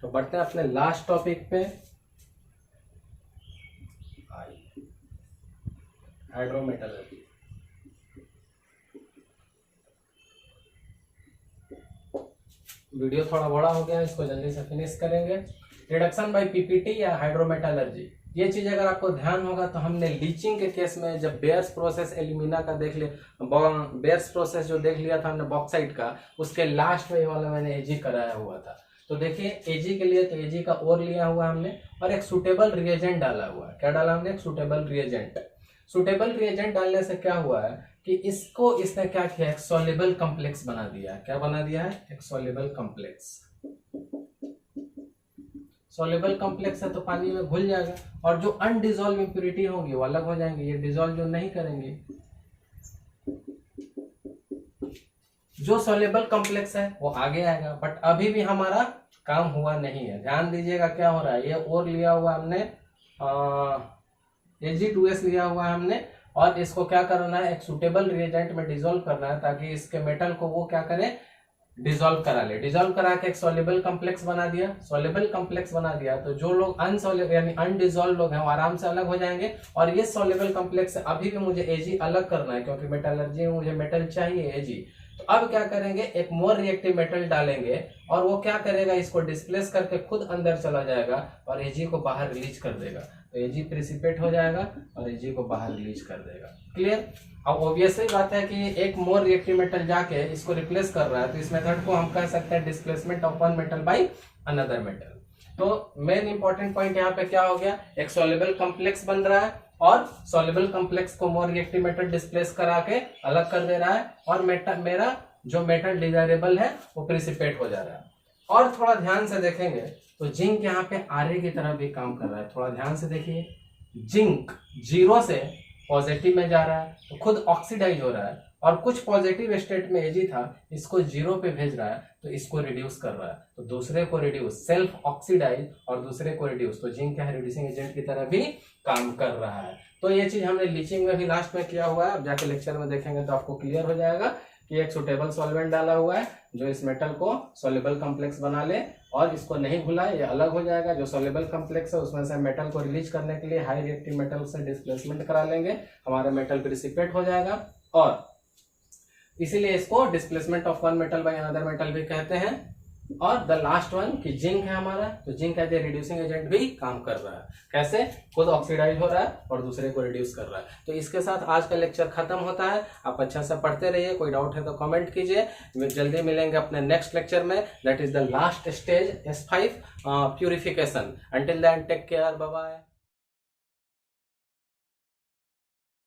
तो बढ़ते हैं अपने लास्ट टॉपिक पे, हाइड्रोमेटलर्जी। वीडियो थोड़ा बड़ा हो गया, इसको जल्दी से फिनिश करेंगे। रिडक्शन बाय पीपीटी या हाइड्रोमेटलर्जी, ये चीज अगर आपको ध्यान होगा तो हमने लीचिंग के केस में जब बेयर्स प्रोसेस एल्यूमिना का देख लिया, बेयर्स प्रोसेस जो देख लिया था हमने बॉक्साइट का, उसके लास्ट में वाला मैंने एजी कराया हुआ था। तो देखिए एजी के लिए तो एजी का ओर लिया हुआ हमने और एक सुटेबल रिएजेंट डाला हुआ है। क्या डाला हमने, एक सुटेबल रिएजेंट। सुटेबल रिएजेंट डालने से क्या हुआ है कि इसको इसने क्या किया, एक सॉल्युबल कॉम्प्लेक्स बना दिया है। क्या बना दिया है, एक सॉल्युबल कॉम्प्लेक्स। सॉल्युबल कॉम्प्लेक्स है तो पानी में घुल जाएगा, और जो अनडिजॉल्व इंप्यूरिटी होगी वो अलग हो जाएंगे, ये डिजॉल्व जो नहीं करेंगे। जो सॉल्युबल कॉम्प्लेक्स है वो आगे आएगा, बट अभी भी हमारा काम हुआ नहीं है। ध्यान दीजिएगा क्या हो रहा है, ये और लिया हुआ हमने Ag2S लिया हुआ है हमने, और इसको क्या करना है, एक सुटेबल रिएजेंट में डिजोल्व करना है, ताकि इसके मेटल को वो क्या करे, डिजोल्व करा ले। डिजोल्व करा के एक सॉल्युबल कॉम्प्लेक्स बना दिया। सॉल्युबल कॉम्प्लेक्स बना दिया तो जो लोग अनसॉल्युबल यानी अनडिजोल्व लोग हैं वो आराम से अलग हो जाएंगे, और ये सॉल्युबल कॉम्प्लेक्स से अभी भी मुझे Ag अलग करना है, क्योंकि मेटलर्जी में मुझे मेटल चाहिए Ag। तो अब क्या करेंगे, एक मोर रिएक्टिव मेटल डालेंगे और वो क्या करेगा, इसको डिस्प्लेस करके खुद अंदर चला जाएगा और Ag को बाहर रिलीज कर देगा। तो Ag प्रेसिपिटेट हो जाएगा और Ag को बाहर रिलीज कर देगा। क्लियर। अब ऑब्वियसली बात है कि एक मोर रिएक्टिव मेटल जाके इसको रिप्लेस कर रहा है, तो इस मेथड को हम कह सकते हैं displacement of one metal by another metal. तो मेन इंपॉर्टेंट पॉइंट यहाँ पे क्या हो गया, एक सॉल्युबल कॉम्प्लेक्स बन रहा है और सॉल्युबल कॉम्प्लेक्स को मोर रिएक्टिव मेटल डिस्प्लेस करा के अलग कर दे रहा है, और मेरा जो मेटल डिजायरेबल है वो प्रेसिपिटेट हो जा रहा है। और थोड़ा ध्यान से देखेंगे तो जिंक यहाँ पे आरे की तरह भी काम कर रहा है। थोड़ा ध्यान से देखिए, जिंक 0 से पॉजिटिव में जा रहा है तो खुद ऑक्सीडाइज हो रहा है, और कुछ पॉजिटिव स्टेट में Ag था इसको 0 पे भेज रहा है तो इसको रिड्यूस कर रहा है। तो दूसरे को रिड्यूस, सेल्फ ऑक्सीडाइज और दूसरे को रिड्यूस, तो जिंक क्या है, रिड्यूसिंग एजेंट की तरह भी काम कर रहा है। तो ये चीज हमने लीचिंग में भी लास्ट में किया हुआ है, अब जाके लेक्चर में देखेंगे तो आपको क्लियर हो जाएगा कि एक सुटेबल सॉल्वेंट डाला हुआ है जो इस मेटल को सॉल्युबल कॉम्प्लेक्स बना ले और इसको नहीं घुलाए, ये अलग हो जाएगा। जो सॉल्युबल कॉम्प्लेक्स है उसमें से मेटल को रिलीज करने के लिए हाई रिएक्टिव मेटल से डिस्प्लेसमेंट करा लेंगे, हमारा मेटल प्रेसिपिटेट हो जाएगा, और इसीलिए इसको displacement of one metal by another metal भी कहते हैं। और द लास्ट वन कि जिंक है हमारा, तो zinc as a reducing agent भी काम कर रहा है। कैसे, खुद ऑक्सीडाइज हो रहा है और दूसरे को रिड्यूस कर रहा है। तो इसके साथ आज का लेक्चर खत्म होता है। आप अच्छा से पढ़ते रहिए, कोई डाउट है तो कमेंट कीजिए। जल्दी मिलेंगे अपने नेक्स्ट लेक्चर में, that is the last stage S5 purification. Until then take care, bye bye.